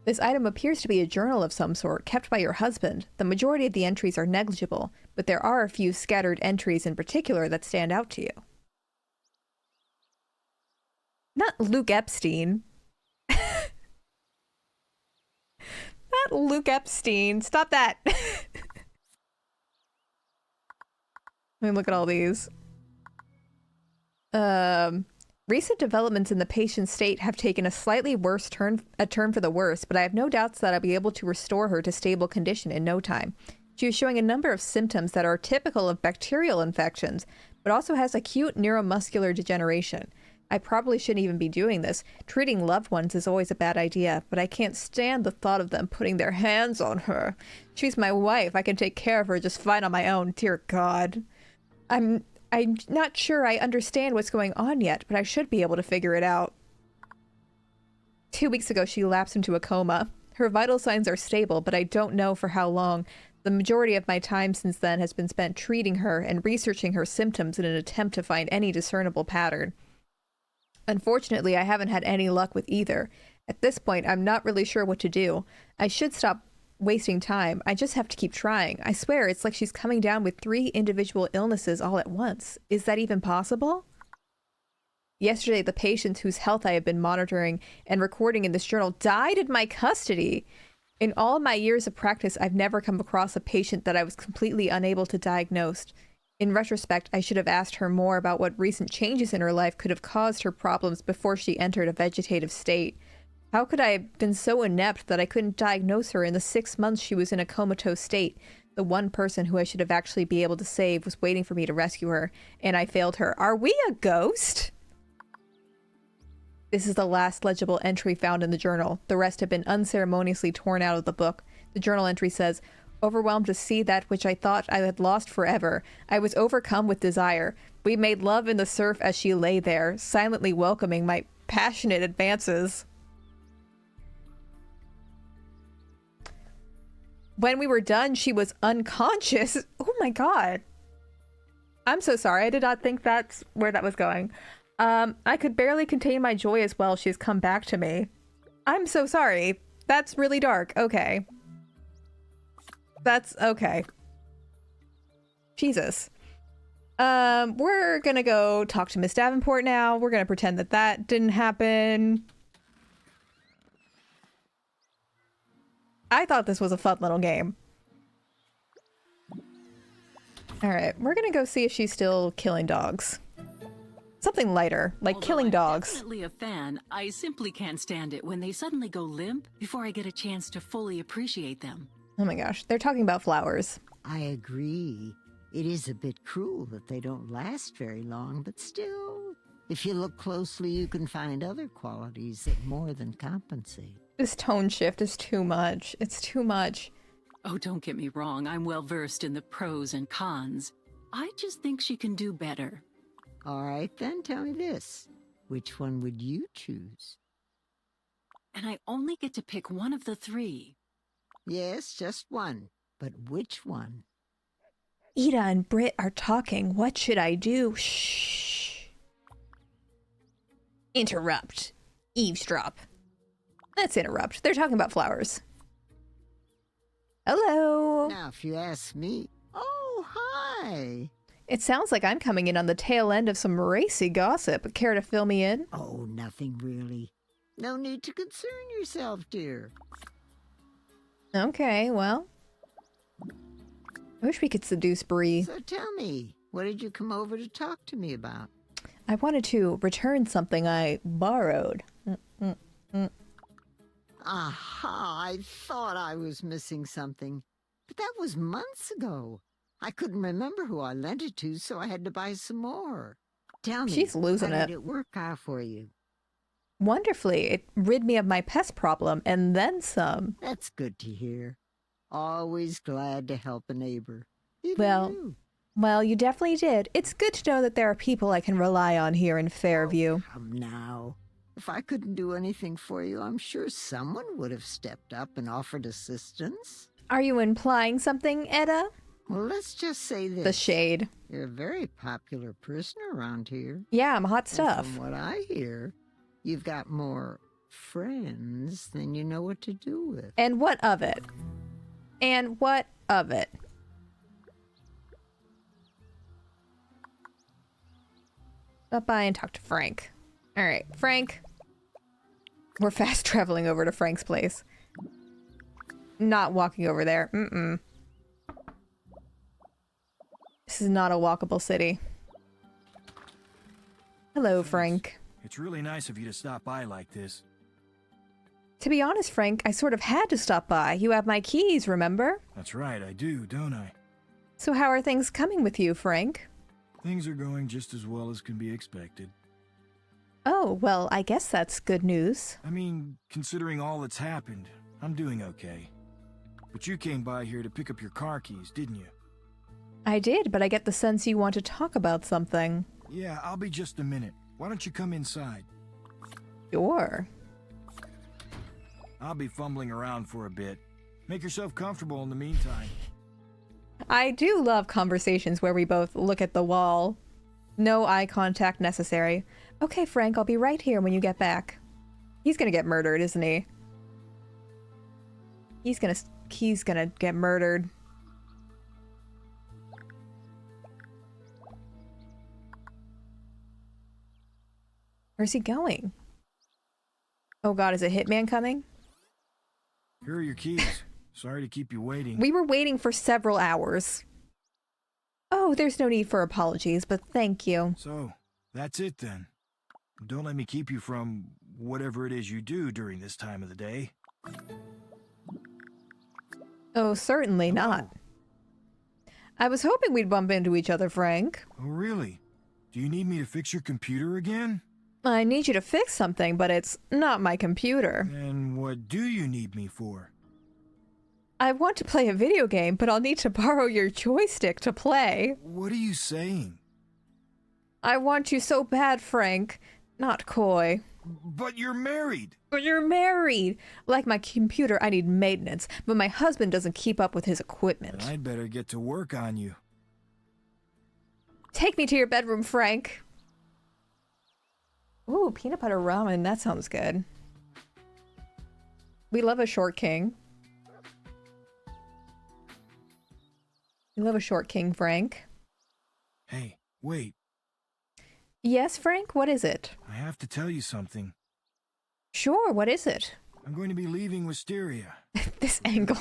This item appears to be a journal of some sort, kept by your husband. The majority of the entries are negligible, but there are a few scattered entries in particular that stand out to you. Not Luke Epstein. Not Luke Epstein. Stop that. Let me look at all these. Recent developments in the patient's state have taken a slightly worse turn for the worse, but I have no doubts that I'll be able to restore her to stable condition in no time. She is showing a number of symptoms that are typical of bacterial infections, but also has acute neuromuscular degeneration. I probably shouldn't even be doing this. Treating loved ones is always a bad idea, but I can't stand the thought of them putting their hands on her. She's my wife. I can take care of her just fine on my own. Dear God. I'm not sure I understand what's going on yet, but I should be able to figure it out. 2 weeks ago, she lapsed into a coma. Her vital signs are stable, but I don't know for how long. The majority of my time since then has been spent treating her and researching her symptoms in an attempt to find any discernible pattern. Unfortunately, I haven't had any luck with either. At this point, I'm not really sure what to do. I should stop wasting time. I just have to keep trying. I swear, it's like she's coming down with 3 individual illnesses all at once. Is that even possible? Yesterday, the patient whose health I have been monitoring and recording in this journal died in my custody. In all my years of practice, I've never come across a patient that I was completely unable to diagnose. In retrospect, I should have asked her more about what recent changes in her life could have caused her problems before she entered a vegetative state. How could I have been so inept that I couldn't diagnose her in the 6 months she was in a comatose state? The one person who I should have actually be able to save was waiting for me to rescue her, and I failed her. Are we a ghost? This is the last legible entry found in the journal. The rest have been unceremoniously torn out of the book. The journal entry says, "Overwhelmed to see that which I thought I had lost forever. I was overcome with desire. We made love in the surf as she lay there, silently welcoming my passionate advances. When we were done, she was unconscious." Oh my God. I'm so sorry. I did not think that's where that was going. I could barely contain my joy as well. She's come back to me. I'm so sorry. That's really dark. Okay. That's okay. Jesus. We're gonna go talk to Miss Davenport now. We're gonna pretend that that didn't happen. I thought this was a fun little game. Alright, we're gonna go see if she's still killing dogs. Something lighter, like Although killing I'm dogs. Definitely a fan. I simply can't stand it when they suddenly go limp before I get a chance to fully appreciate them. Oh my gosh, they're talking about flowers. I agree. It is a bit cruel that they don't last very long, but still, if you look closely, you can find other qualities that more than compensate. This tone shift is too much. It's too much. Oh, don't get me wrong. I'm well versed in the pros and cons. I just think she can do better. All right, then tell me this. Which one would you choose? And I only get to pick one of the 3. Yes, just one. But which one? Ida and Britt are talking. What should I do? Shh. Interrupt. Eavesdrop. Let's interrupt. They're talking about flowers. Hello. Now, if you ask me... Oh, hi. It sounds like I'm coming in on the tail end of some racy gossip. Care to fill me in? Oh, nothing really. No need to concern yourself, dear. Okay, well. I wish we could seduce Bree. So tell me, what did you come over to talk to me about? I wanted to return something I borrowed. Aha, I thought I was missing something. But that was months ago. I couldn't remember who I lent it to, so I had to buy some more. Tell me, She's losing how it. did it work out for you? Wonderfully. It rid me of my pest problem, and then some. That's good to hear. Always glad to help a neighbor. Even Well, you. Well, you definitely did. It's good to know that there are people I can rely on here in Fairview. Come now. If I couldn't do anything for you, I'm sure someone would have stepped up and offered assistance. Are you implying something, Edda? Well, let's just say this. The shade. You're a very popular person around here. Yeah, I'm hot And stuff. from what I hear, you've got more friends, then you know what to do with. And what of it? And what of it? Stop by and talk to Frank. Alright, Frank. We're fast traveling over to Frank's place. Not walking over there. Mm-mm. This is not a walkable city. Hello, Frank. It's really nice of you to stop by like this. To be honest, Frank, I sort of had to stop by. You have my keys, remember? That's right, I do, don't I? So how are things coming with you, Frank? Things are going just as well as can be expected. Oh, well, I guess that's good news. I mean, considering all that's happened, I'm doing okay. But you came by here to pick up your car keys, didn't you? I did, but I get the sense you want to talk about something. Yeah, I'll be just a minute. Why don't you come inside? Sure. I'll be fumbling around for a bit. Make yourself comfortable in the meantime. I do love conversations where we both look at the wall. No eye contact necessary. Okay, Frank, I'll be right here when you get back. He's gonna get murdered, isn't he? He's gonna get murdered. Where's he going? Oh god, is a hitman coming? Here are your keys. Sorry to keep you waiting. We were waiting for several hours. Oh, there's no need for apologies, but thank you. So, that's it then. Don't let me keep you from whatever it is you do during this time of the day. Oh, certainly not. I was hoping we'd bump into each other, Frank. Oh, really? Do you need me to fix your computer again? I need you to fix something, but it's not my computer. Then what do you need me for? I want to play a video game, but I'll need to borrow your joystick to play. What are you saying? I want you so bad, Frank. Not coy. But you're married. But you're married. Like my computer, I need maintenance, but my husband doesn't keep up with his equipment. Then I'd better get to work on you. Take me to your bedroom, Frank. Ooh, peanut butter ramen. That sounds good. We love a short king. We love a short king, Frank. Hey, wait. Yes, Frank? What is it? I have to tell you something. Sure, what is it? I'm going to be leaving Wisteria. This angle.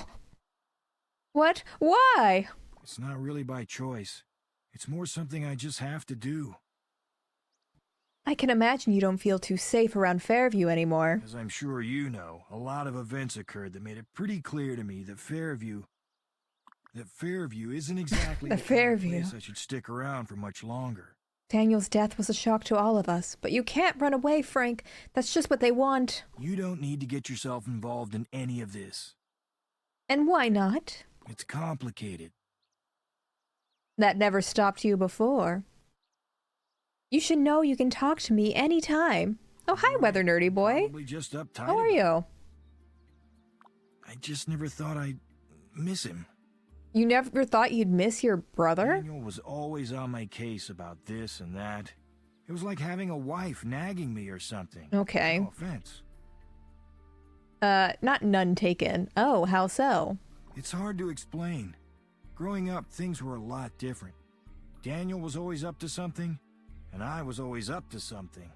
What? Why? It's not really by choice. It's more something I just have to do. I can imagine you don't feel too safe around Fairview anymore. As I'm sure you know, a lot of events occurred that made it pretty clear to me that Fairview isn't exactly the kind of place I should stick around for much longer. Daniel's death was a shock to all of us, but you can't run away, Frank. That's just what they want. You don't need to get yourself involved in any of this. And why not? It's complicated. That never stopped you before. You should know you can talk to me anytime. Oh, hi, Weather Nerdy Boy. Probably just uptight. How are you? I just never thought I'd miss him. You never thought you'd miss your brother? Daniel was always on my case about this and that. It was like having a wife nagging me or something. Okay. No offense. Not none taken. Oh, how so? It's hard to explain. Growing up, things were a lot different. Daniel was always up to something, and I was always up to something.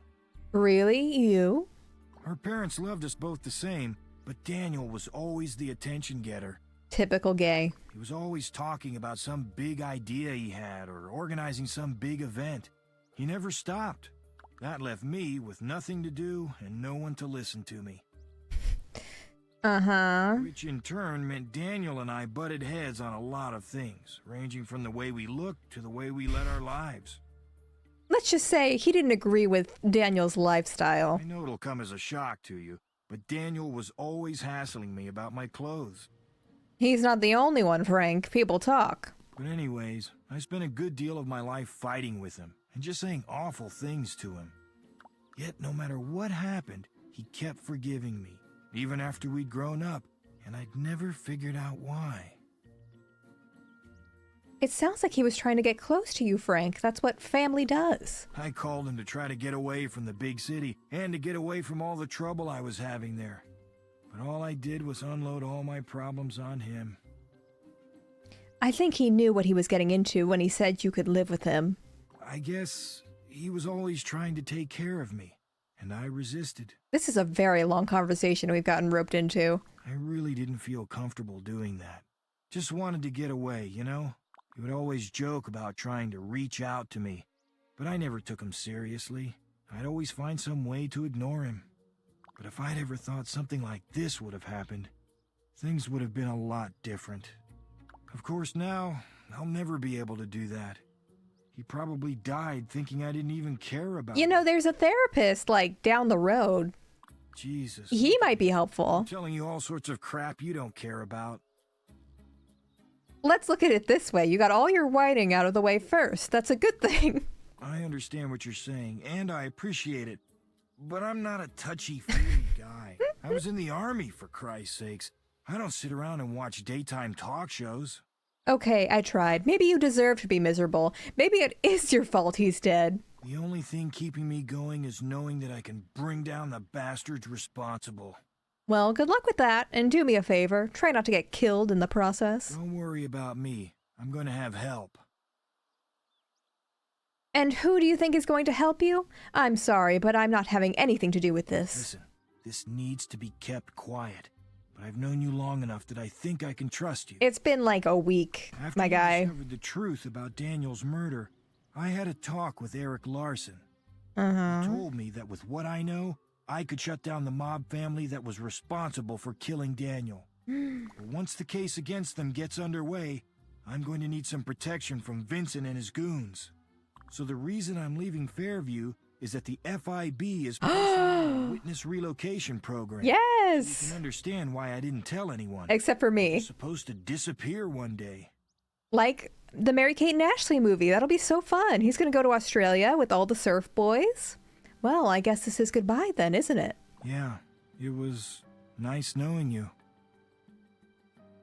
Really? You? Our parents loved us both the same, but Daniel was always the attention getter. Typical gay. He was always talking about some big idea he had or organizing some big event. He never stopped. That left me with nothing to do and no one to listen to me. Uh-huh. Which in turn meant Daniel and I butted heads on a lot of things, ranging from the way we looked to the way we led our lives. Let's just say he didn't agree with Daniel's lifestyle. I know it'll come as a shock to you, but Daniel was always hassling me about my clothes. He's not the only one, Frank. People talk. But anyways, I spent a good deal of my life fighting with him and just saying awful things to him. Yet no matter what happened, he kept forgiving me, even after we'd grown up, and I'd never figured out why. It sounds like he was trying to get close to you, Frank. That's what family does. I called him to try to get away from the big city and to get away from all the trouble I was having there. But all I did was unload all my problems on him. I think he knew what he was getting into when he said you could live with him. I guess he was always trying to take care of me, and I resisted. This is a very long conversation we've gotten roped into. I really didn't feel comfortable doing that. Just wanted to get away, you know? He would always joke about trying to reach out to me, but I never took him seriously. I'd always find some way to ignore him. But if I'd ever thought something like this would have happened, things would have been a lot different. Of course, now, I'll never be able to do that. He probably died thinking I didn't even care about You him. know, there's a therapist, like, down the road. Jesus. He might be helpful. I'm telling you all sorts of crap you don't care about. Let's look at it this way. You got all your whining out of the way first. That's a good thing. I understand what you're saying, and I appreciate it. But I'm not a touchy-feely guy. I was in the army, for Christ's sakes. I don't sit around and watch daytime talk shows. Okay, I tried. Maybe you deserve to be miserable. Maybe it is your fault he's dead. The only thing keeping me going is knowing that I can bring down the bastards responsible. Well, good luck with that, and do me a favor. Try not to get killed in the process. Don't worry about me. I'm going to have help. And who do you think is going to help you? I'm sorry, but I'm not having anything to do with this. Listen, this needs to be kept quiet. But I've known you long enough that I think I can trust you. It's been like a week, After my guy. you discovered the truth about Daniel's murder, I had a talk with Eric Larson. He told me that with what I know, I could shut down the mob family that was responsible for killing Daniel. But once the case against them gets underway, I'm going to need some protection from Vincent and his goons. So the reason I'm leaving Fairview is that the FIB is sponsoring a witness relocation program. Yes! So you can understand why I didn't tell anyone. Except for me. They're supposed to disappear one day. Like the Mary-Kate and Ashley movie. That'll be so fun. He's going to go to Australia with all the surf boys. Well, I guess this is goodbye then, isn't it? Yeah, it was nice knowing you.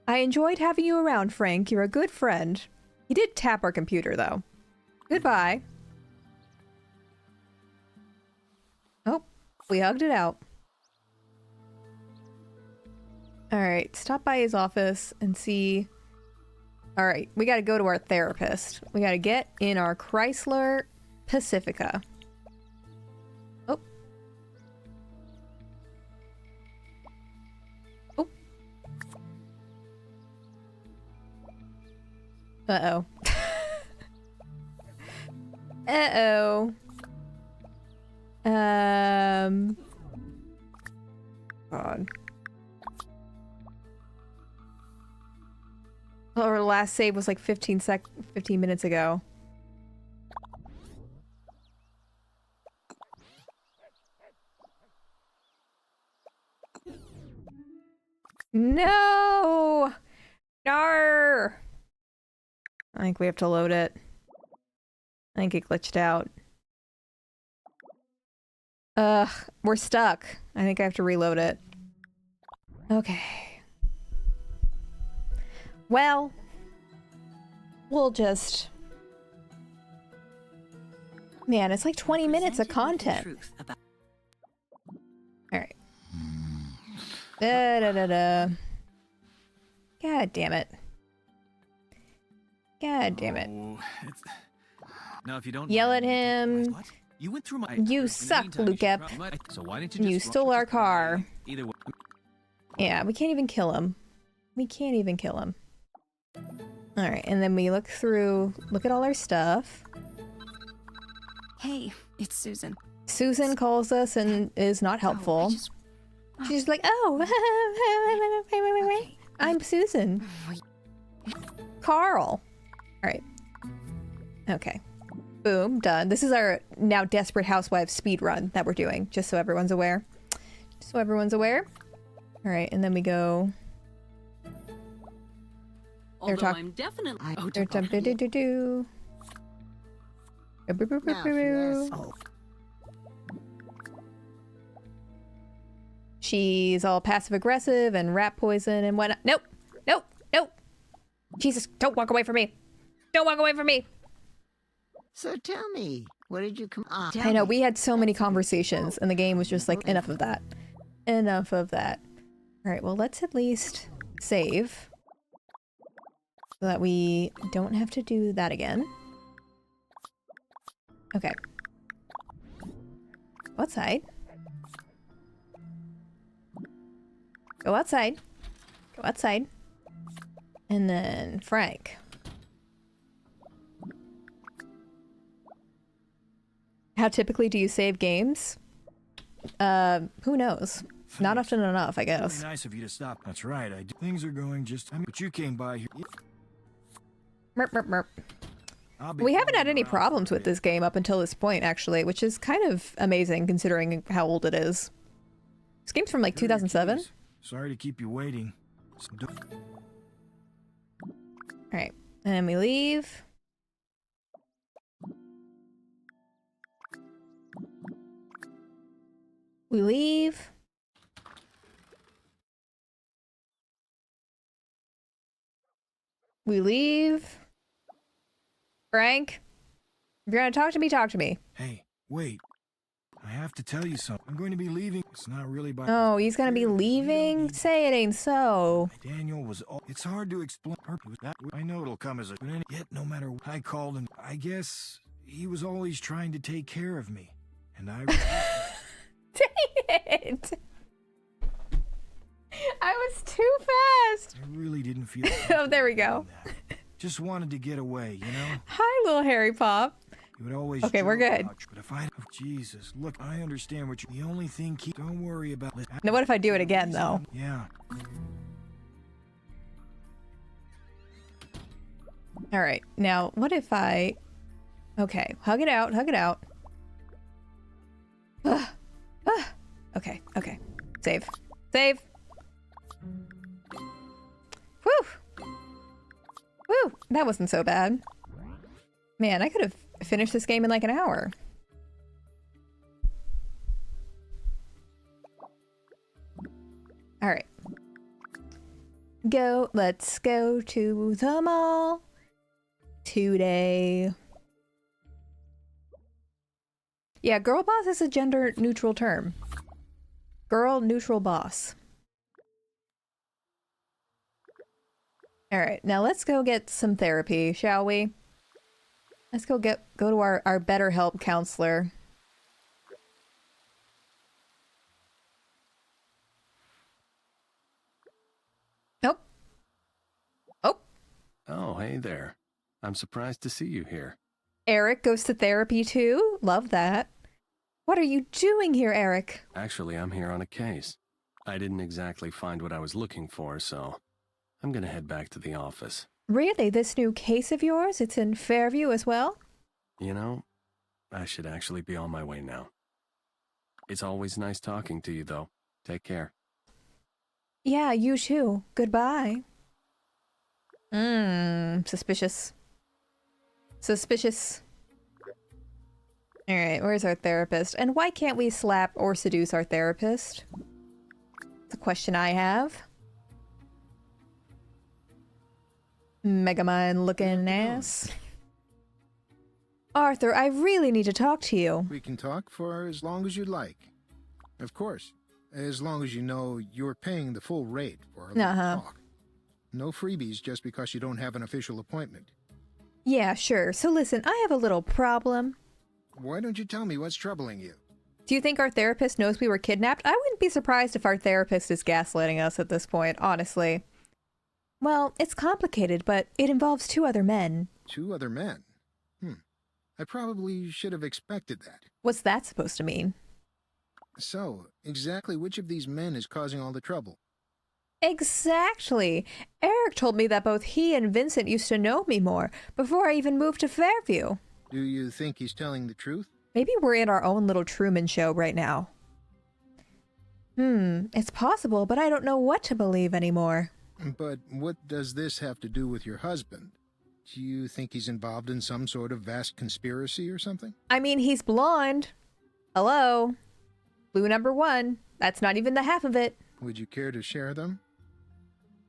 I enjoyed having you around, Frank. You're a good friend. He did tap our computer, though. Goodbye. Oh, we hugged it out. Alright, stop by his office and see... Alright, we gotta go to our therapist. We gotta get in our Chrysler Pacifica. Oh. Oh. Uh-oh. Uh-oh. God. Our last save was like 15 minutes ago. No! Nar! I think we have to load it. I think it glitched out. We're stuck. I think I have to reload it. Okay. Well, we'll just... Man, it's like 20 minutes of content. Alright. Da-da-da-da. God damn it. God damn it. Now, if you don't Yell at him. What? You went through my. You suck, Luke Ep. So why didn't you You just stole our car. Either way. Yeah, we can't even kill him. We can't even kill him. Alright, and then we look through, look at all our stuff. Hey, it's Susan. Susan calls us and is not helpful. She's like, oh, Okay. I'm Susan. Carl. Alright. Okay. Boom, done. This is our now Desperate Housewives speed run that we're doing, just so everyone's aware. Just so everyone's aware. Alright, and then we go... Although I'm definitely... Oh, They're don't do do do do. Now, She's all passive aggressive and rat poison and whatnot. Nope! Nope! Nope! Jesus, don't walk away from me! Don't walk away from me. So tell me, what did you come on? I know, we had so many conversations, and the game was just like, enough of that. Enough of that. Alright, well, let's at least save. So that we don't have to do that again. Okay. Go outside. Go outside. Go outside. And then Frank. How typically do you save games? Who knows? Not often enough, I guess. It's really nice of you to stop. That's right. Things are going just. But you came by here. Merp, merp, merp. We haven't had any problems with this game up until this point, actually, which is kind of amazing considering how old it is. This game's from like 2007. Sorry to keep you waiting. Alright, and we leave. We leave. We leave. Frank, if you're gonna talk to me, talk to me. Hey, wait. I have to tell you something. I'm going to be leaving. It's not really by... Oh, he's gonna be leaving? Say it ain't so. Daniel was all... It's hard to explain. I know it'll come as a... Yet, no matter what I called him, I guess he was always trying to take care of me. And I... Dang it! I was too fast! I really didn't feel... Oh, there we go. Just wanted to get away, you know? Hi, little Harry Pop. You would always... Okay, we're good. But if I... Oh, Jesus, look, I understand what you... The only thing... Don't worry about... Now, what if I do it again, though? Yeah. Alright, now, what if I... Okay, hug it out, hug it out. Okay, okay. Save. Save! Whew! Whew! That wasn't so bad. Man, I could have finished this game in like an hour. Alright. Let's go to the mall today. Yeah, girl boss is a gender neutral term. Girl neutral boss. Alright, now let's go get some therapy, shall we? Let's go to our BetterHelp counselor. Nope. Oh. Oh, hey there. I'm surprised to see you here. Eric goes to therapy too? Love that. What are you doing here, Eric? Actually, I'm here on a case. I didn't exactly find what I was looking for, so I'm gonna head back to the office. Really? This new case of yours? It's in Fairview as well? You know, I should actually be on my way now. It's always nice talking to you, though. Take care. Yeah, you too. Goodbye. Suspicious. Suspicious. Alright, where's our therapist? And why can't we slap or seduce our therapist? It's a question I have. Megamind looking ass. Arthur, I really need to talk to you. We can talk for as long as you'd like. Of course, as long as you know you're paying the full rate for our little talk. No freebies just because you don't have an official appointment. Yeah, sure. So listen, I have a little problem. Why don't you tell me what's troubling you? Do you think our therapist knows we were kidnapped? I wouldn't be surprised if our therapist is gaslighting us at this point, honestly. Well, it's complicated, but it involves 2 other men. 2 other men? I probably should have expected that. What's that supposed to mean? So, exactly which of these men is causing all the trouble? Exactly. Eric told me that both he and Vincent used to know me more before I even moved to Fairview. Do you think he's telling the truth? Maybe we're in our own little Truman Show right now. It's possible, but I don't know what to believe anymore. But what does this have to do with your husband? Do you think he's involved in some sort of vast conspiracy or something? I mean, he's blonde. Hello. Clue number 1. That's not even the half of it. Would you care to share them?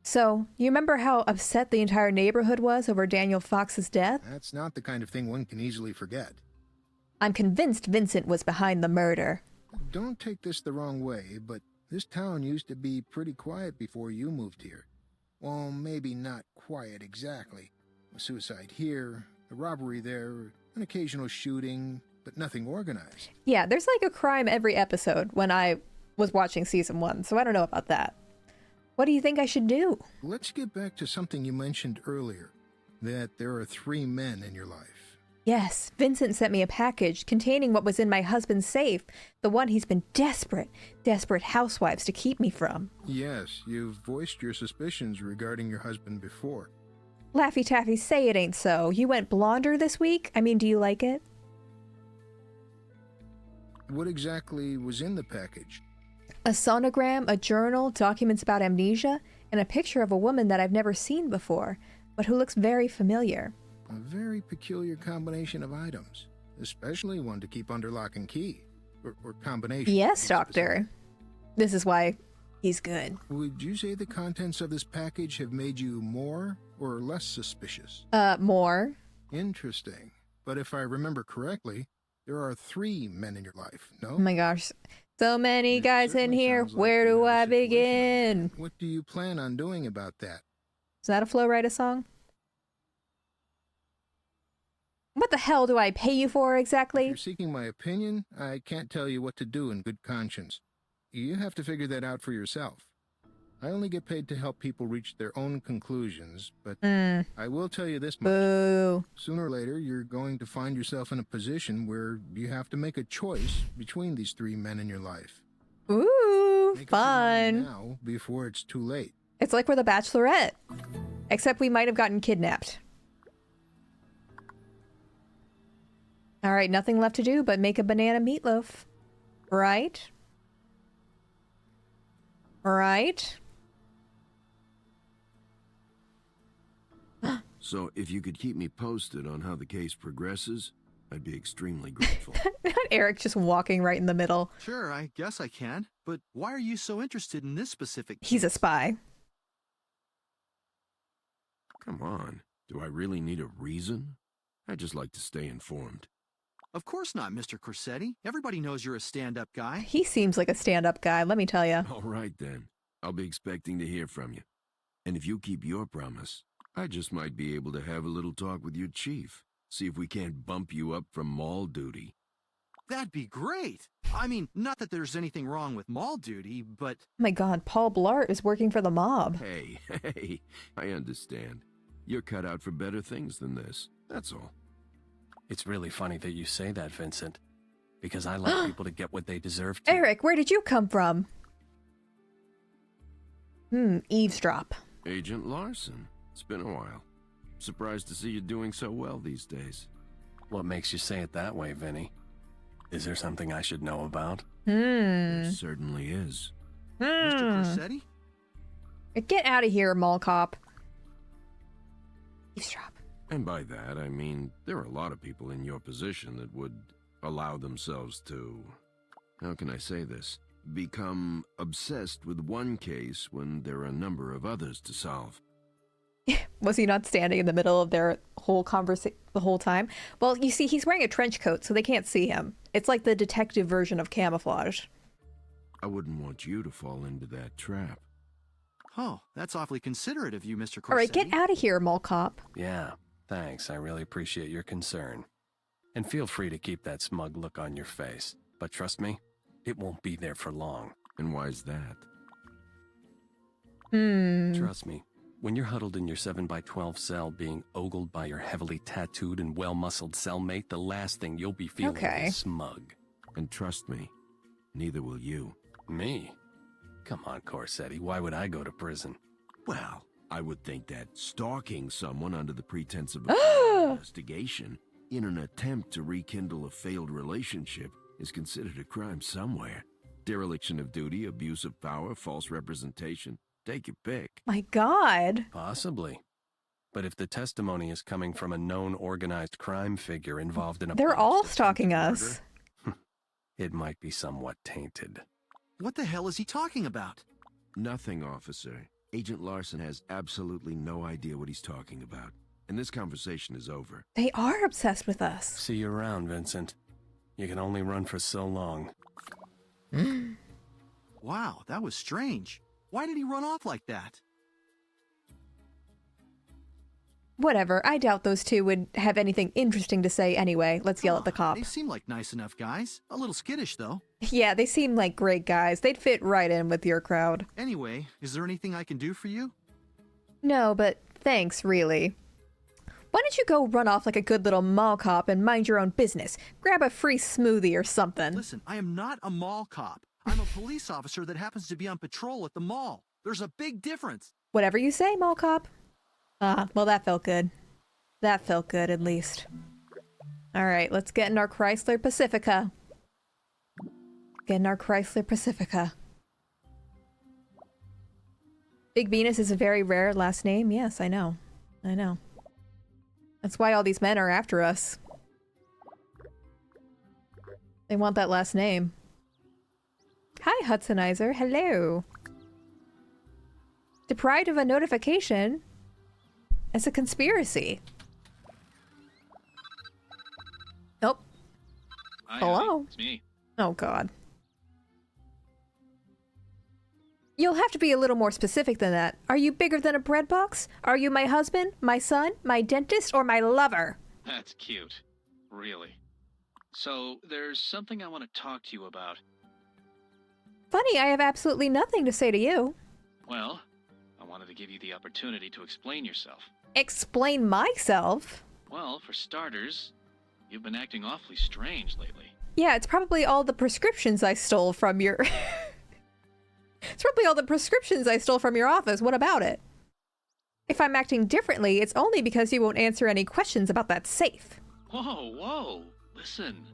So, you remember how upset the entire neighborhood was over Daniel Fox's death? That's not the kind of thing one can easily forget. I'm convinced Vincent was behind the murder. Don't take this the wrong way, but this town used to be pretty quiet before you moved here. Well, maybe not quiet exactly. A suicide here, a robbery there, an occasional shooting, but nothing organized. Yeah, there's like a crime every episode when I was watching season 1, so I don't know about that. What do you think I should do? Let's get back to something you mentioned earlier, that there are 3 men in your life. Yes, Vincent sent me a package containing what was in my husband's safe, the one he's been desperate housewives to keep me from. Yes, you've voiced your suspicions regarding your husband before. Laffy Taffy, say it ain't so. You went blonder this week? I mean, do you like it? What exactly was in the package? A sonogram, a journal, documents about amnesia, and a picture of a woman that I've never seen before, but who looks very familiar. A very peculiar combination of items, especially one to keep under lock and key, or combination. Yes, Doctor. This is why he's good. Would you say the contents of this package have made you more or less suspicious? More. Interesting. But if I remember correctly, there are 3 men in your life, no? Oh my gosh. So many guys in here. Where do I begin? What do you plan on doing about that? Is that a Flo Rida song? What the hell do I pay you for exactly? If you're seeking my opinion, I can't tell you what to do in good conscience. You have to figure that out for yourself. I only get paid to help people reach their own conclusions, but I will tell you this much. Boo. Sooner or later, you're going to find yourself in a position where you have to make a choice between these 3 men in your life. Ooh, Make up your fun. mind now before it's too late. It's like we're the Bachelorette. Except we might have gotten kidnapped. Alright, nothing left to do but make a banana meatloaf. Right? Right? So if you could keep me posted on how the case progresses, I'd be extremely grateful. Eric just walking right in the middle. Sure, I guess I can. But why are you so interested in this specific case? He's a spy. Come on. Do I really need a reason? I just like to stay informed. Of course not, Mr. Corsetti. Everybody knows you're a stand-up guy. He seems like a stand-up guy, let me tell you. All right, then. I'll be expecting to hear from you. And if you keep your promise, I just might be able to have a little talk with your chief. See if we can't bump you up from mall duty. That'd be great. I mean, not that there's anything wrong with mall duty, but... Oh my god, Paul Blart is working for the mob. Hey, I understand. You're cut out for better things than this. That's all. It's really funny that you say that, Vincent. Because I like people to get what they deserve to. Eric, where did you come from? Eavesdrop. Agent Larson. It's been a while. Surprised to see you doing so well these days. What makes you say it that way, Vinny? Is there something I should know about? There certainly is. Mr. Corsetti? Get out of here, mall cop. Eavesdrop. And by that, I mean, there are a lot of people in your position that would allow themselves to, how can I say this, become obsessed with one case when there are a number of others to solve. Was he not standing in the middle of their whole conversation the whole time? Well, you see, he's wearing a trench coat, so they can't see him. It's like the detective version of camouflage. I wouldn't want you to fall into that trap. Oh, that's awfully considerate of you, Mr. Corsetti. All right, get out of here, mall cop. Yeah, thanks. I really appreciate your concern. And feel free to keep that smug look on your face. But trust me, it won't be there for long. And why's that? Trust me, when you're huddled in your 7x12 cell being ogled by your heavily tattooed and well-muscled cellmate, the last thing you'll be feeling is smug. And trust me, neither will you. Me? Come on, Corsetti, why would I go to prison? Well, I would think that stalking someone under the pretense of a investigation in an attempt to rekindle a failed relationship is considered a crime somewhere. Dereliction of duty, abuse of power, false representation. Take your pick. My god. Possibly. But if the testimony is coming from a known organized crime figure involved in a... They're all stalking us. It might be somewhat tainted. What the hell is he talking about? Nothing, officer. Agent Larson has absolutely no idea what he's talking about, and this conversation is over. They are obsessed with us. See you around, Vincent. You can only run for so long. Wow, that was strange. Why did he run off like that? Whatever, I doubt those two would have anything interesting to say anyway. Let's yell at the cop. They seem like nice enough guys. A little skittish, though. Yeah, they seem like great guys. They'd fit right in with your crowd. Anyway, is there anything I can do for you? No, but thanks, really. Why don't you go run off like a good little mall cop and mind your own business? Grab a free smoothie or something. Listen, I am not a mall cop. I'm a police officer that happens to be on patrol at the mall. There's a big difference. Whatever you say, mall cop. Well, that felt good. That felt good, at least. Alright, let's get in our Chrysler Pacifica. Get in our Chrysler Pacifica. Big Venus is a very rare last name. Yes, I know. I know. That's why all these men are after us. They want that last name. Hi, Hudsonizer. Hello. Deprived of a notification? It's a conspiracy. Nope. Hi, hello? Abby. It's me. Oh, God. You'll have to be a little more specific than that. Are you bigger than a bread box? Are you my husband, my son, my dentist, or my lover? That's cute. Really. So, there's something I want to talk to you about. Funny, I have absolutely nothing to say to you. Well, I wanted to give you the opportunity to explain yourself. Explain myself? Well, for starters, you've been acting awfully strange lately. Yeah, it's probably all the prescriptions I stole from your... It's probably all the prescriptions I stole from your office. What about it? If I'm acting differently, it's only because you won't answer any questions about that safe. Whoa, whoa. Listen.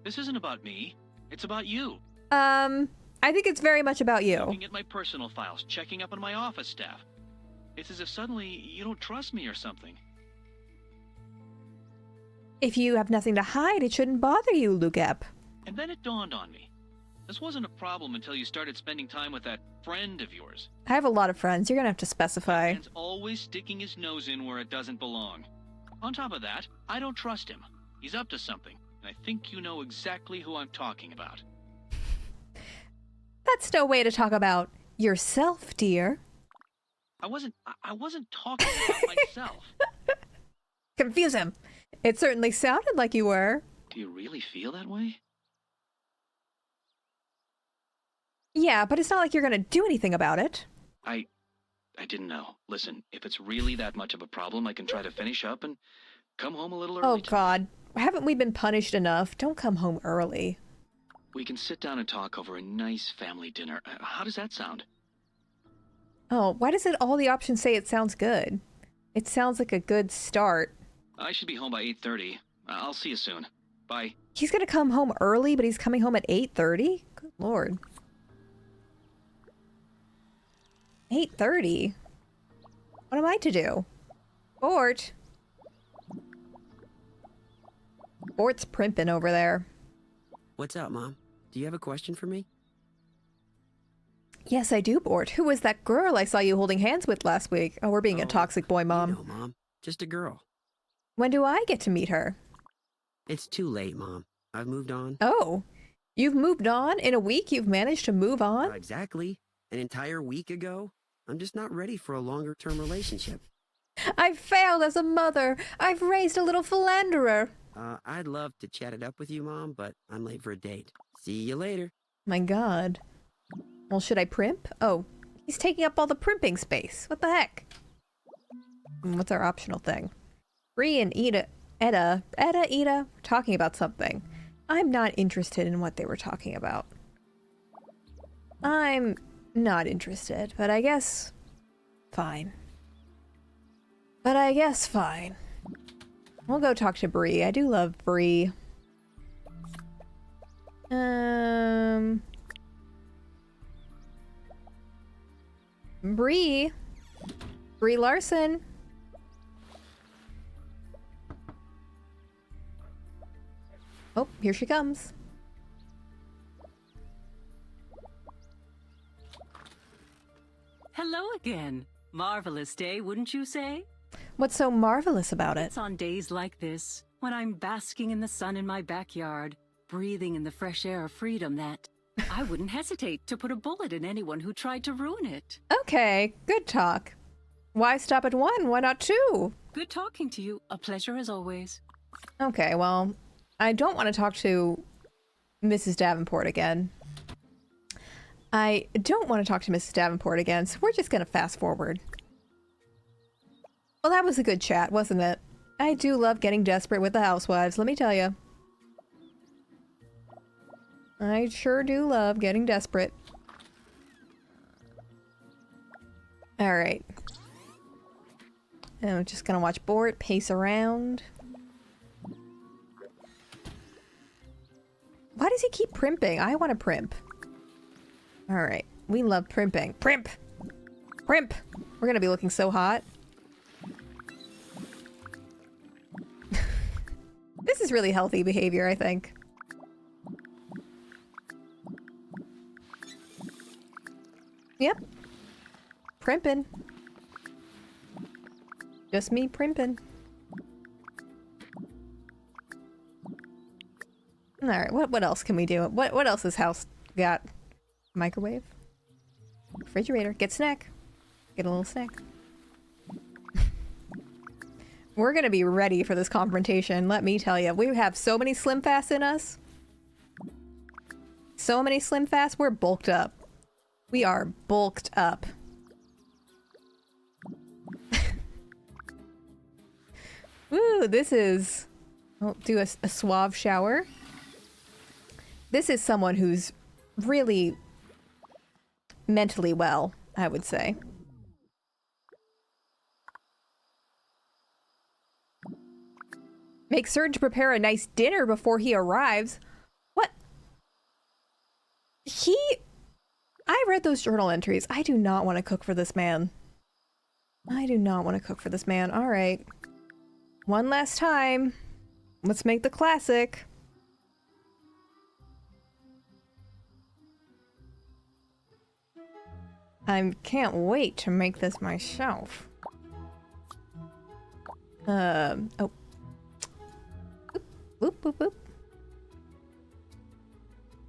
This isn't about me. It's about you. I think it's very much about you. Looking at my personal files, checking up on my office staff. It's as if suddenly you don't trust me or something. If you have nothing to hide, it shouldn't bother you, Lugep. And then it dawned on me. This wasn't a problem until you started spending time with that friend of yours. I have a lot of friends. You're gonna have to specify. Man's always sticking his nose in where it doesn't belong. On top of that, I don't trust him. He's up to something, and I think you know exactly who I'm talking about. That's no way to talk about yourself, dear. I wasn't talking about myself. Confuse him. It certainly sounded like you were. Do you really feel that way? Yeah, but it's not like you're gonna do anything about it. I didn't know. Listen, if it's really that much of a problem, I can try to finish up and come home a little early. Oh, God. Haven't we been punished enough? Don't come home early. We can sit down and talk over a nice family dinner. How does that sound? Oh, why does it all the options say it sounds good? It sounds like a good start. I should be home by 8:30. I'll see you soon. Bye. He's gonna come home early, but he's coming home at 8:30? Good Lord. 8:30? What am I to do? Bort. Bort's primping over there. What's up, Mom? Do you have a question for me? Yes, I do, Bort. Who was that girl I saw you holding hands with last week? Oh, we're being a toxic boy, Mom. No, Mom. Just a girl. When do I get to meet her? It's too late, Mom. I've moved on. Oh, you've moved on? In a week you've managed to move on? Not exactly. An entire week ago? I'm just not ready for a longer-term relationship. I've failed as a mother. I've raised a little philanderer. I'd love to chat it up with you, Mom, but I'm late for a date. See you later. My God. Well, should I primp? Oh, he's taking up all the primping space. What the heck? What's our optional thing? Bree and Etta, talking about something. I'm not interested in what they were talking about. I'm not interested, but I guess fine. We'll go talk to Bree. I do love Bree. Bree Larson. Oh, here she comes. Hello again. Marvelous day, wouldn't you say? What's so marvelous about it? It's on days like this, when I'm basking in the sun in my backyard, breathing in the fresh air of freedom, that I wouldn't hesitate to put a bullet in anyone who tried to ruin it. Okay, good talk. Why stop at 1? Why not 2? Good talking to you. A pleasure as always. Okay, well, I don't want to talk to Mrs. Davenport again. I don't want to talk to Mrs. Davenport again, so we're just going to fast forward. Well, that was a good chat, wasn't it? I do love getting desperate with the Housewives, let me tell you. I sure do love getting desperate. Alright. I'm just gonna watch Bort pace around. Why does he keep primping? I want to primp. Alright. We love primping. Primp! Primp! We're gonna be looking so hot. This is really healthy behavior, I think. Yep. Primping. Just me primping. Alright, what else can we do? What else has house got? Microwave? Refrigerator. Get snack. Get a little snack. We're gonna be ready for this confrontation, let me tell you. We have so many Slim Fasts in us. So many Slim Fasts, we're bulked up. We are bulked up. Ooh, this is... I'll do a suave shower. This is someone who's really mentally well, I would say. Make certain to prepare a nice dinner before he arrives. What? I read those journal entries. I do not want to cook for this man. I do not want to cook for this man. All right. One last time. Let's make the classic. I can't wait to make this myself. Oh. Whoop, whoop, whoop.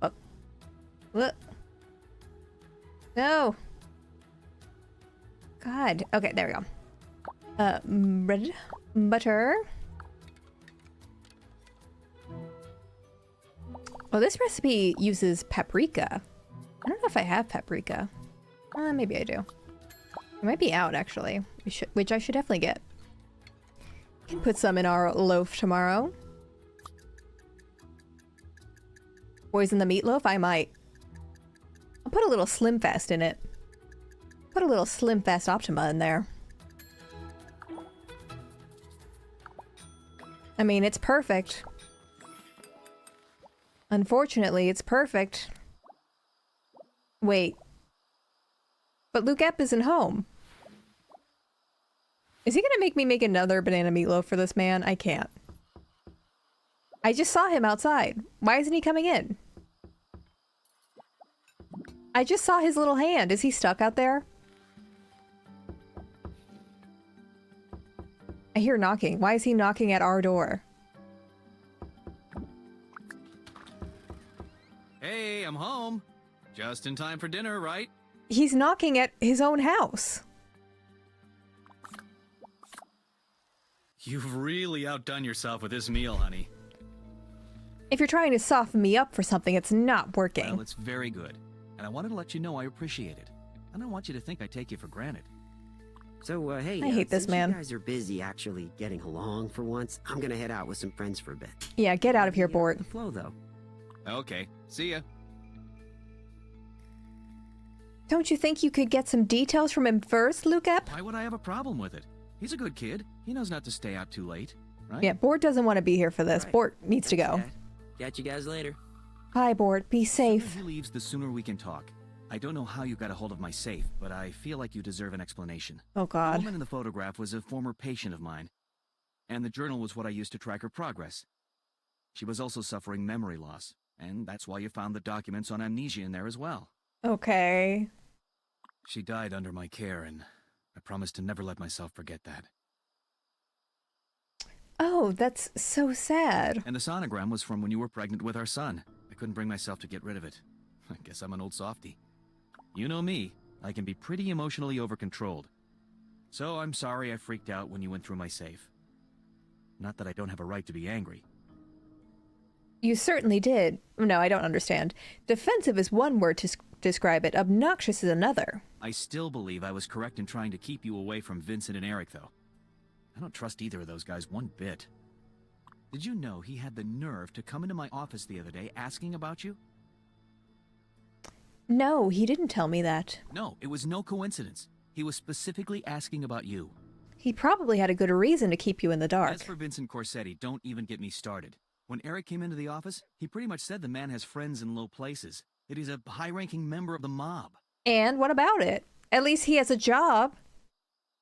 Oh. What? No. God. Okay, there we go. Bread. Butter. Oh, this recipe uses paprika. I don't know if I have paprika. Maybe I do. It might be out, actually. Which I should definitely get. Can put some in our loaf tomorrow. Poison the meatloaf? I might. I'll put a little Slim Fast in it. Put a little Slim Fast Optima in there. I mean, it's perfect. Unfortunately, it's perfect. Wait. But Luke Epp isn't home. Is he gonna make me make another banana meatloaf for this man? I can't. I just saw him outside. Why isn't he coming in? I just saw his little hand. Is he stuck out there? I hear knocking. Why is he knocking at our door? Hey, I'm home. Just in time for dinner, right? He's knocking at his own house. You've really outdone yourself with this meal, honey. If you're trying to soften me up for something, it's not working. Well, it's very good. And I wanted to let you know I appreciate it. I don't want you to think I take you for granted. So, hey, I hate this since man. You guys are busy actually getting along for once, I'm gonna head out with some friends for a bit. Yeah, get out of here, Bort. The flow, though. Okay, see ya. Don't you think you could get some details from him first, Luke Epp? Why would I have a problem with it? He's a good kid. He knows not to stay out too late, right? Yeah, Bort doesn't want to be here for this. Right. Bort needs to go. Catch you guys later. Bye, Bort. Be The safe. sooner he leaves, the sooner we can talk. I don't know how you got a hold of my safe, but I feel like you deserve an explanation. Oh, The God. woman in the photograph was a former patient of mine, and the journal was what I used to track her progress. She was also suffering memory loss, and that's why you found the documents on amnesia in there as well. Okay. She died under my care, and I promised to never let myself forget that. Oh, that's so sad. And the sonogram was from when you were pregnant with our son. I couldn't bring myself to get rid of it. I guess I'm an old softy. You know me, I can be pretty emotionally overcontrolled. So I'm sorry I freaked out when you went through my safe. Not that I don't have a right to be angry. You certainly did. No, I don't understand. Defensive is one word to describe it. Obnoxious is another. I still believe I was correct in trying to keep you away from Vincent and Eric, though. I don't trust either of those guys one bit. Did you know he had the nerve to come into my office the other day asking about you? No, he didn't tell me that. No, it was no coincidence. He was specifically asking about you. He probably had a good reason to keep you in the dark. As for Vincent Corsetti, don't even get me started. When Eric came into the office, he pretty much said the man has friends in low places, that he's a high-ranking member of the mob. And what about it? At least he has a job.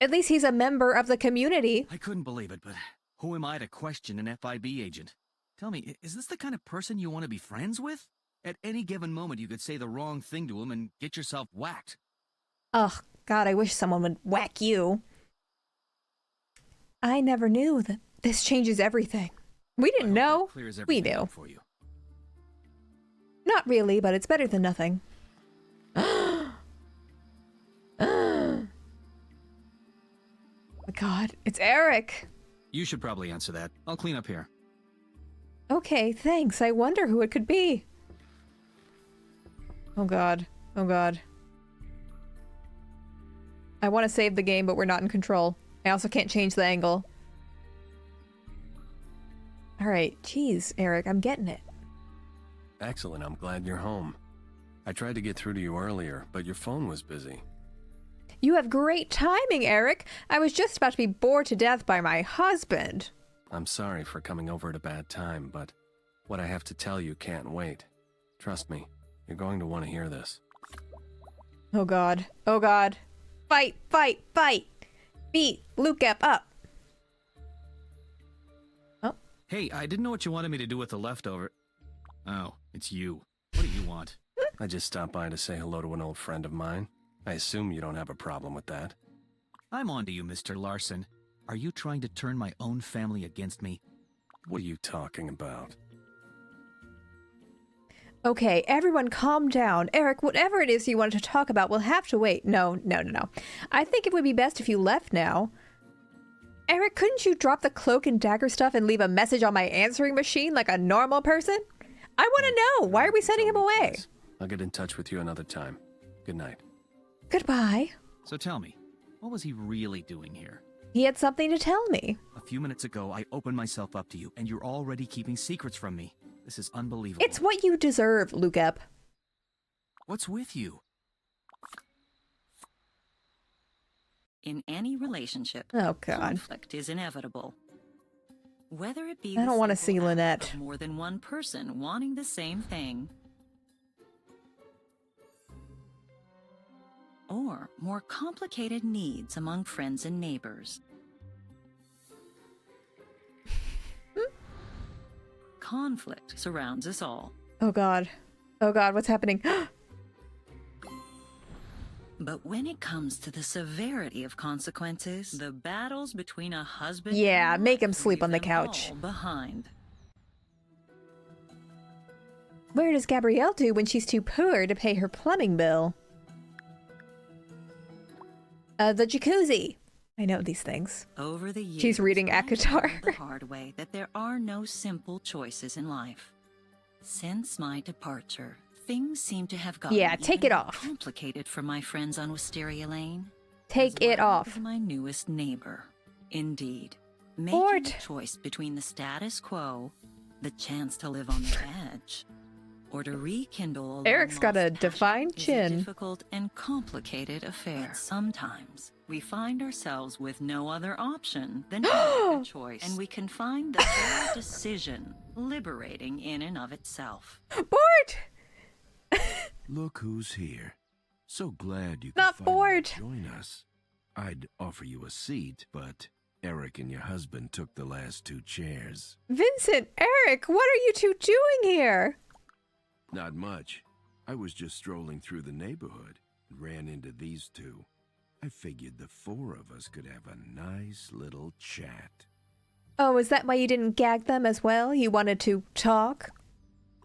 At least he's a member of the community. I couldn't believe it, but who am I to question an FIB agent? Tell me, is this the kind of person you want to be friends with? At any given moment, you could say the wrong thing to him and get yourself whacked. Ugh, God, I wish someone would whack you. I never knew that this changes everything. We didn't know. We knew. For you. Not really, but it's better than nothing. Oh my God, it's Eric. You should probably answer that. I'll clean up here. Okay, thanks. I wonder who it could be. Oh God. Oh God. I want to save the game, but we're not in control. I also can't change the angle. Alright, jeez, Eric, I'm getting it. Excellent, I'm glad you're home. I tried to get through to you earlier, but your phone was busy. You have great timing, Eric. I was just about to be bored to death by my husband. I'm sorry for coming over at a bad time, but what I have to tell you can't wait. Trust me, you're going to want to hear this. Oh God. Oh God. Fight, fight, fight! Beat Lucap up! Oh. Hey, I didn't know what you wanted me to do with the leftover. Oh, it's you. What do you want? I just stopped by to say hello to an old friend of mine. I assume you don't have a problem with that. I'm on to you, Mr. Larson. Are you trying to turn my own family against me? What are you talking about? Okay, everyone calm down. Eric, whatever it is you wanted to talk about will have to wait. No. I think it would be best if you left now. Eric, couldn't you drop the cloak and dagger stuff and leave a message on my answering machine like a normal person? I want to know. Why are we sending him away? Please. I'll get in touch with you another time. Good night. Goodbye. So tell me, what was he really doing here? He had something to tell me. A few minutes ago, I opened myself up to you, and you're already keeping secrets from me. This is unbelievable. It's what you deserve, Lucap. What's with you? In any relationship, oh, God. conflict is inevitable. Whether it be I don't want to see Lynette. More than one person wanting the same thing, or more complicated needs among friends and neighbors. Conflict surrounds us all. Oh God. Oh God, what's happening? But when it comes to the severity of consequences, the battles between a husband yeah, and make him sleep on the couch. all behind. Where does Gabrielle do when she's too poor to pay her plumbing bill? The jacuzzi. I know these things. Over the years, she's reading ACOTAR. the hard way that there are no simple choices in life. Since my departure, things seem to have gotten take it off. complicated for my friends on Wisteria Lane. Take it off. As my newest neighbor. Indeed. Making a choice between the status quo, the chance to live on the edge, or to rekindle Eric's got a defined is a chin. difficult and complicated affair. But sometimes we find ourselves with no other option than to make a choice, and we can find the very decision liberating in and of itself. Bored! Look who's here. So glad you could Not finally bored. join us. I'd offer you a seat, but Eric and your husband took the last 2 chairs. Vincent, Eric, what are you two doing here? Not much. I was just strolling through the neighborhood. ran into these two. I figured the four of us could have a nice little chat. Oh, is that why you didn't gag them as well? You wanted to talk?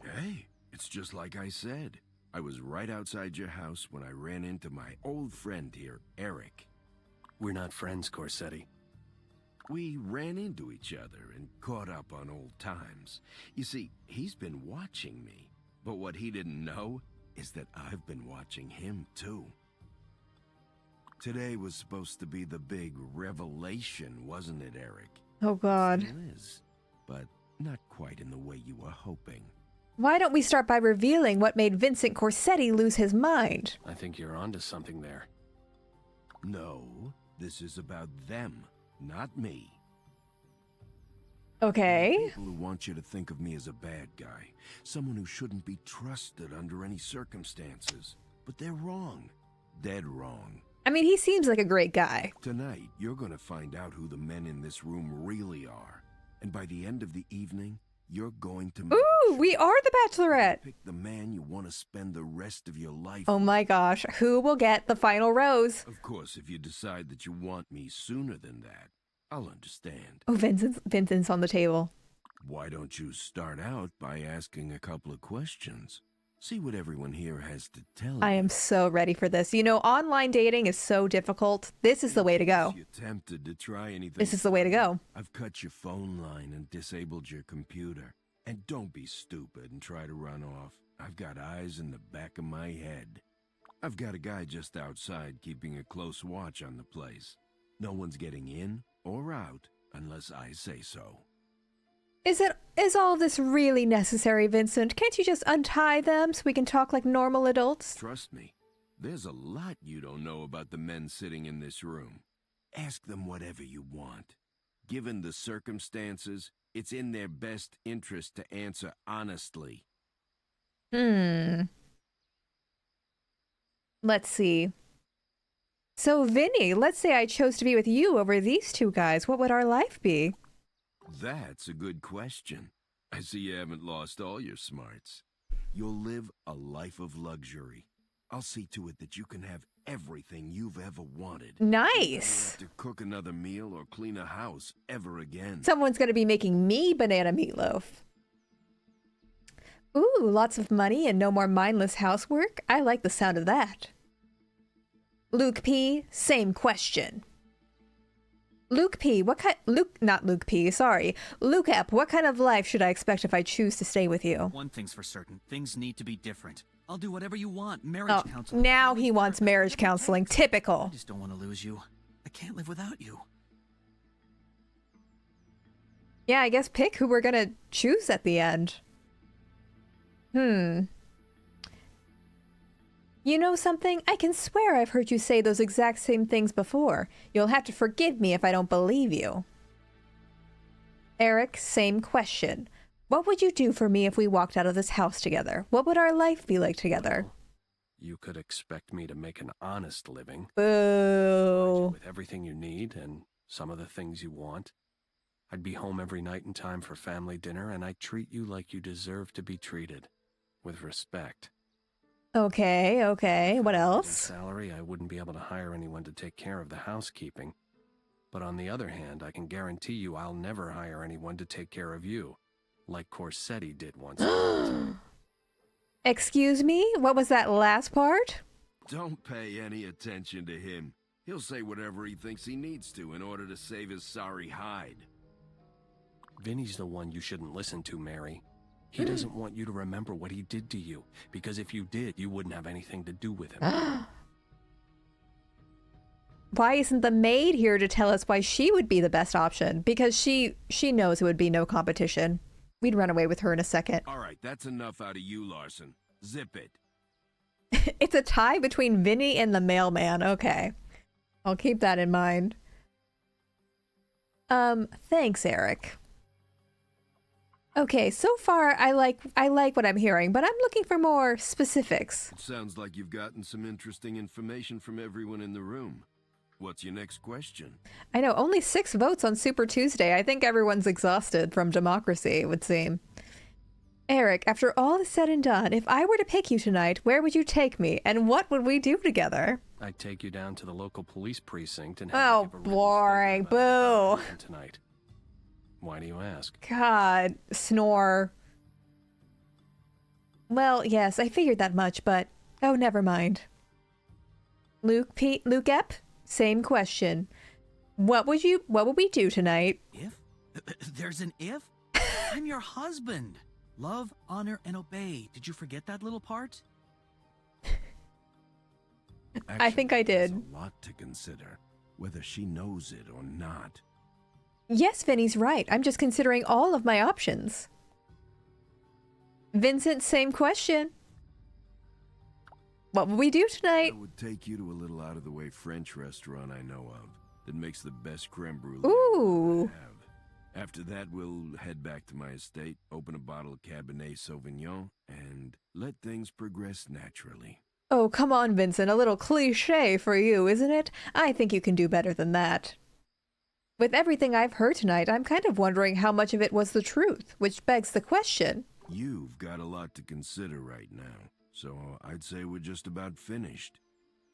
Hey, it's just like I said. I was right outside your house when I ran into my old friend here, Eric. We're not friends, Corsetti. We ran into each other and caught up on old times. You see, he's been watching me, but what he didn't know is that I've been watching him too. Today was supposed to be the big revelation, wasn't it, Eric? Oh, God. It still is, but not quite in the way you were hoping. Why don't we start by revealing what made Vincent Corsetti lose his mind? I think you're onto something there. No, this is about them, not me. Okay. People who want you to think of me as a bad guy, someone who shouldn't be trusted under any circumstances. But they're wrong. Dead wrong. I mean, he seems like a great guy. Tonight, you're gonna find out who the men in this room really are. And by the end of the evening, you're going to Ooh, we are the Bachelorette. Pick the man you want to spend the rest of your life. Oh my gosh, who will get the final rose? Of course, if you decide that you want me sooner than that, I'll understand. Oh, Vincent's on the table. Why don't you start out by asking a couple of questions? See what everyone here has to tell you. I am so ready for this. You know, online dating is so difficult. This is the way to go. You're tempted to try anything. This is the way to go. I've cut your phone line and disabled your computer. And don't be stupid and try to run off. I've got eyes in the back of my head. I've got a guy just outside keeping a close watch on the place. No one's getting in or out unless I say so. Is all this really necessary, Vincent? Can't you just untie them so we can talk like normal adults? Trust me, there's a lot you don't know about the men sitting in this room. Ask them whatever you want. Given the circumstances, it's in their best interest to answer honestly. Let's see. So, Vinny, let's say I chose to be with you over these two guys. What would our life be? That's a good question. I see you haven't lost all your smarts. You'll live a life of luxury. I'll see to it that you can have everything you've ever wanted. Nice. You don't have to cook another meal or clean a house ever again. Someone's going to be making me banana meatloaf. Ooh, lots of money and no more mindless housework. I like the sound of that. Luke P, same question. Luke P, not Luke P, sorry. Luke Ep, what kind of life should I expect if I choose to stay with you? One thing's for certain. Things need to be different. I'll do whatever you want. Marriage counseling. Now he wants marriage counseling. Typical. I just don't want to lose you. I can't live without you. Yeah, I guess pick who we're gonna choose at the end. You know something? I can swear I've heard you say those exact same things before. You'll have to forgive me if I don't believe you. Eric, same question. What would you do for me if we walked out of this house together? What would our life be like together? You could expect me to make an honest living. Boo. With everything you need and some of the things you want. I'd be home every night in time for family dinner, and I'd treat you like you deserve to be treated. With respect. Okay. What else? Salary, I wouldn't be able to hire anyone to take care of the housekeeping. But on the other hand, I can guarantee you I'll never hire anyone to take care of you. Like Corsetti did once. Excuse me? What was that last part? Don't pay any attention to him. He'll say whatever he thinks he needs to in order to save his sorry hide. Vinny's the one you shouldn't listen to, Mary. He doesn't want you to remember what he did to you, because if you did, you wouldn't have anything to do with him. Why isn't the maid here to tell us why she would be the best option? Because she knows it would be no competition. We'd run away with her in a second. All right, that's enough out of you, Larson. Zip it. It's a tie between Vinny and the mailman. Okay. I'll keep that in mind. Thanks, Eric. Okay, so far I like what I'm hearing, but I'm looking for more specifics. It sounds like you've gotten some interesting information from everyone in the room. What's your next question? I know, only 6 votes on Super Tuesday. I think everyone's exhausted from democracy, it would seem. Eric, after all is said and done, if I were to pick you tonight, where would you take me, and what would we do together? I'd take you down to the local police precinct and Oh, boring. Boo. tonight. Why do you ask? God, snore. Well, yes, I figured that much, but oh, never mind. Luke Ep, same question. What would we do tonight? If? There's an if? I'm your husband. Love, honor, and obey. Did you forget that little part? I think I did. There's a lot to consider, whether she knows it or not. Yes, Vinny's right. I'm just considering all of my options. Vincent, same question. What will we do tonight? I would take you to a little out-of-the-way French restaurant I know of that makes the best creme brulee Ooh. I have. After that, we'll head back to my estate, open a bottle of Cabernet Sauvignon, and let things progress naturally. Oh, come on, Vincent. A little cliché for you, isn't it? I think you can do better than that. With everything I've heard tonight, I'm kind of wondering how much of it was the truth, which begs the question. You've got a lot to consider right now, so I'd say we're just about finished.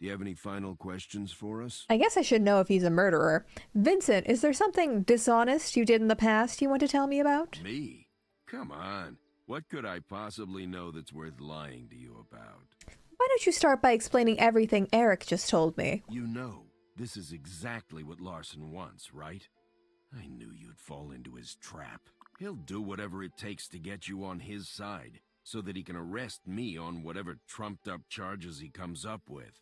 Do you have any final questions for us? I guess I should know if he's a murderer. Vincent, is there something dishonest you did in the past you want to tell me about? Me? Come on. What could I possibly know that's worth lying to you about? Why don't you start by explaining everything Eric just told me? You know, this is exactly what Larson wants, right? I knew you'd fall into his trap. He'll do whatever it takes to get you on his side, so that he can arrest me on whatever trumped-up charges he comes up with.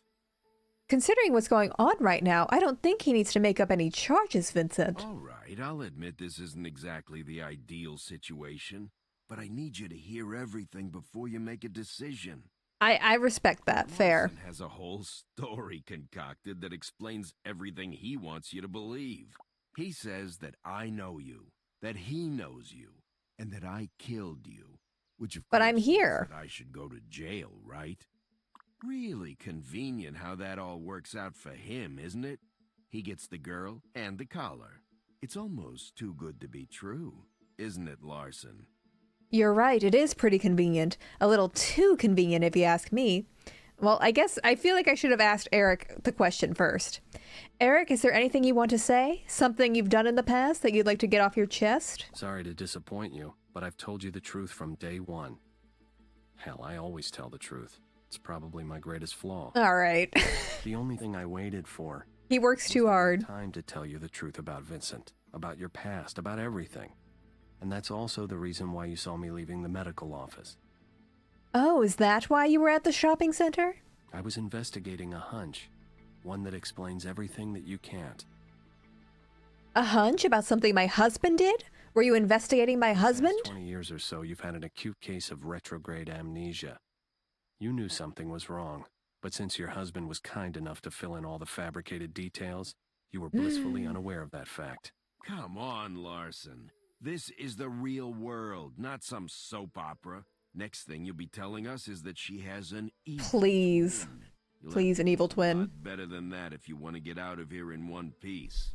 Considering what's going on right now, I don't think he needs to make up any charges, Vincent. All right, I'll admit this isn't exactly the ideal situation, but I need you to hear everything before you make a decision. I respect that. Fair. Larson has a whole story concocted that explains everything he wants you to believe. He says that I know you, that he knows you, and that I killed you, which of But course I'm here. means that I should go to jail, right? Really convenient how that all works out for him, isn't it? He gets the girl and the collar. It's almost too good to be true, isn't it, Larson? You're right, it is pretty convenient. A little too convenient if you ask me. Well, I feel like I should have asked Eric the question first. Eric, is there anything you want to say? Something you've done in the past that you'd like to get off your chest? Sorry to disappoint you, but I've told you the truth from day one. Hell, I always tell the truth. It's probably my greatest flaw. All right. The only thing I waited for. He works too hard. Time to tell you the truth about Vincent, about your past, about everything. And that's also the reason why you saw me leaving the medical office. Oh, is that why you were at the shopping center? I was investigating a hunch. One that explains everything that you can't. A hunch about something my husband did? Were you investigating my husband? For 20 years or so, you've had an acute case of retrograde amnesia. You knew something was wrong, but since your husband was kind enough to fill in all the fabricated details, you were blissfully unaware of that fact. Come on, Larson. This is the real world, not some soap opera. Next thing you'll be telling us is that she has an evil Please. twin. You'll Please, have an evil to do a twin. lot better than that if you want to get out of here in one piece.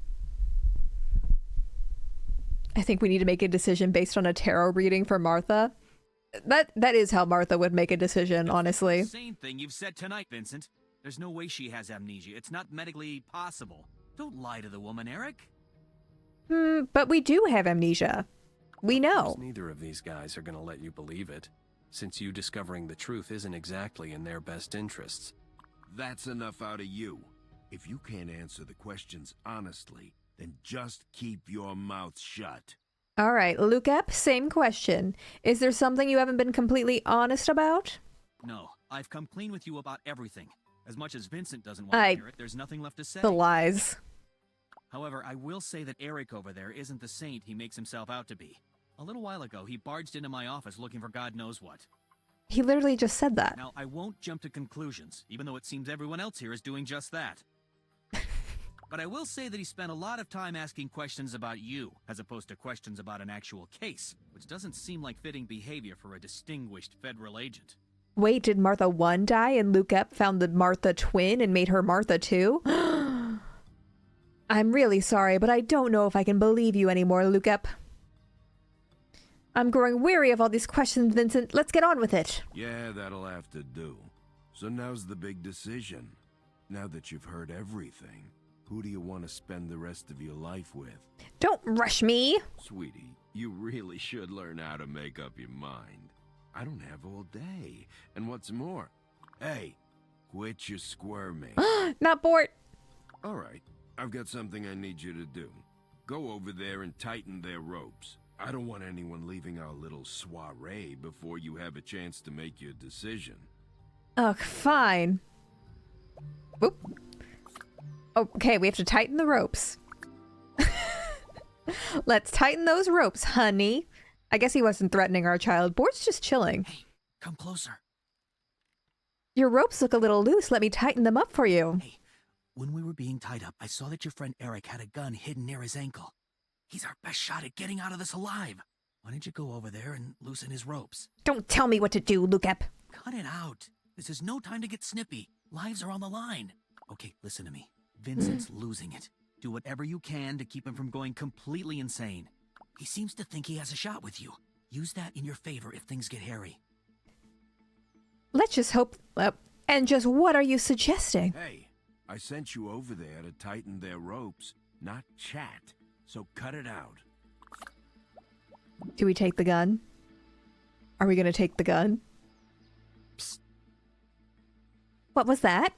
I think we need to make a decision based on a tarot reading for Martha. That is how Martha would make a decision, honestly. Same thing you've said tonight, Vincent. There's no way she has amnesia. It's not medically possible. Don't lie to the woman, Eric. But we do have amnesia. We know. Neither of these guys are going to let you believe it, since you discovering the truth isn't exactly in their best interests. That's enough out of you. If you can't answer the questions honestly, then just keep your mouth shut. All right, Luke Ep, same question. Is there something you haven't been completely honest about? No, I've come clean with you about everything. As much as Vincent doesn't want to hear it, there's nothing left to say. The lies. However, I will say that Eric over there isn't the saint he makes himself out to be. A little while ago, he barged into my office looking for God knows what. He literally just said that. Now, I won't jump to conclusions, even though it seems everyone else here is doing just that. But I will say that he spent a lot of time asking questions about you, as opposed to questions about an actual case, which doesn't seem like fitting behavior for a distinguished federal agent. Wait, did Martha 1 die and Luke Ep found the Martha twin and made her Martha 2? I'm really sorry, but I don't know if I can believe you anymore, Luke Ep. I'm growing weary of all these questions, Vincent. Let's get on with it. Yeah, that'll have to do. So now's the big decision. Now that you've heard everything, who do you want to spend the rest of your life with? Don't rush me. Sweetie, you really should learn how to make up your mind. I don't have all day. And what's more, hey, quit your squirming. Not Bort. All right, I've got something I need you to do. Go over there and tighten their ropes. I don't want anyone leaving our little soiree before you have a chance to make your decision. Oh, fine. Oop. Okay, we have to tighten the ropes. Let's tighten those ropes, honey. I guess he wasn't threatening our child. Bort's just chilling. Hey, come closer. Your ropes look a little loose. Let me tighten them up for you. Hey, when we were being tied up, I saw that your friend Eric had a gun hidden near his ankle. He's our best shot at getting out of this alive. Why don't you go over there and loosen his ropes? Don't tell me what to do, Lucep. Cut it out. This is no time to get snippy. Lives are on the line. Okay, listen to me. Vincent's losing it. Do whatever you can to keep him from going completely insane. He seems to think he has a shot with you. Use that in your favor if things get hairy. Let's just hope... and just what are you suggesting? Hey, I sent you over there to tighten their ropes, not chat. So cut it out. Do we take the gun? Are we going to take the gun? Psst. What was that?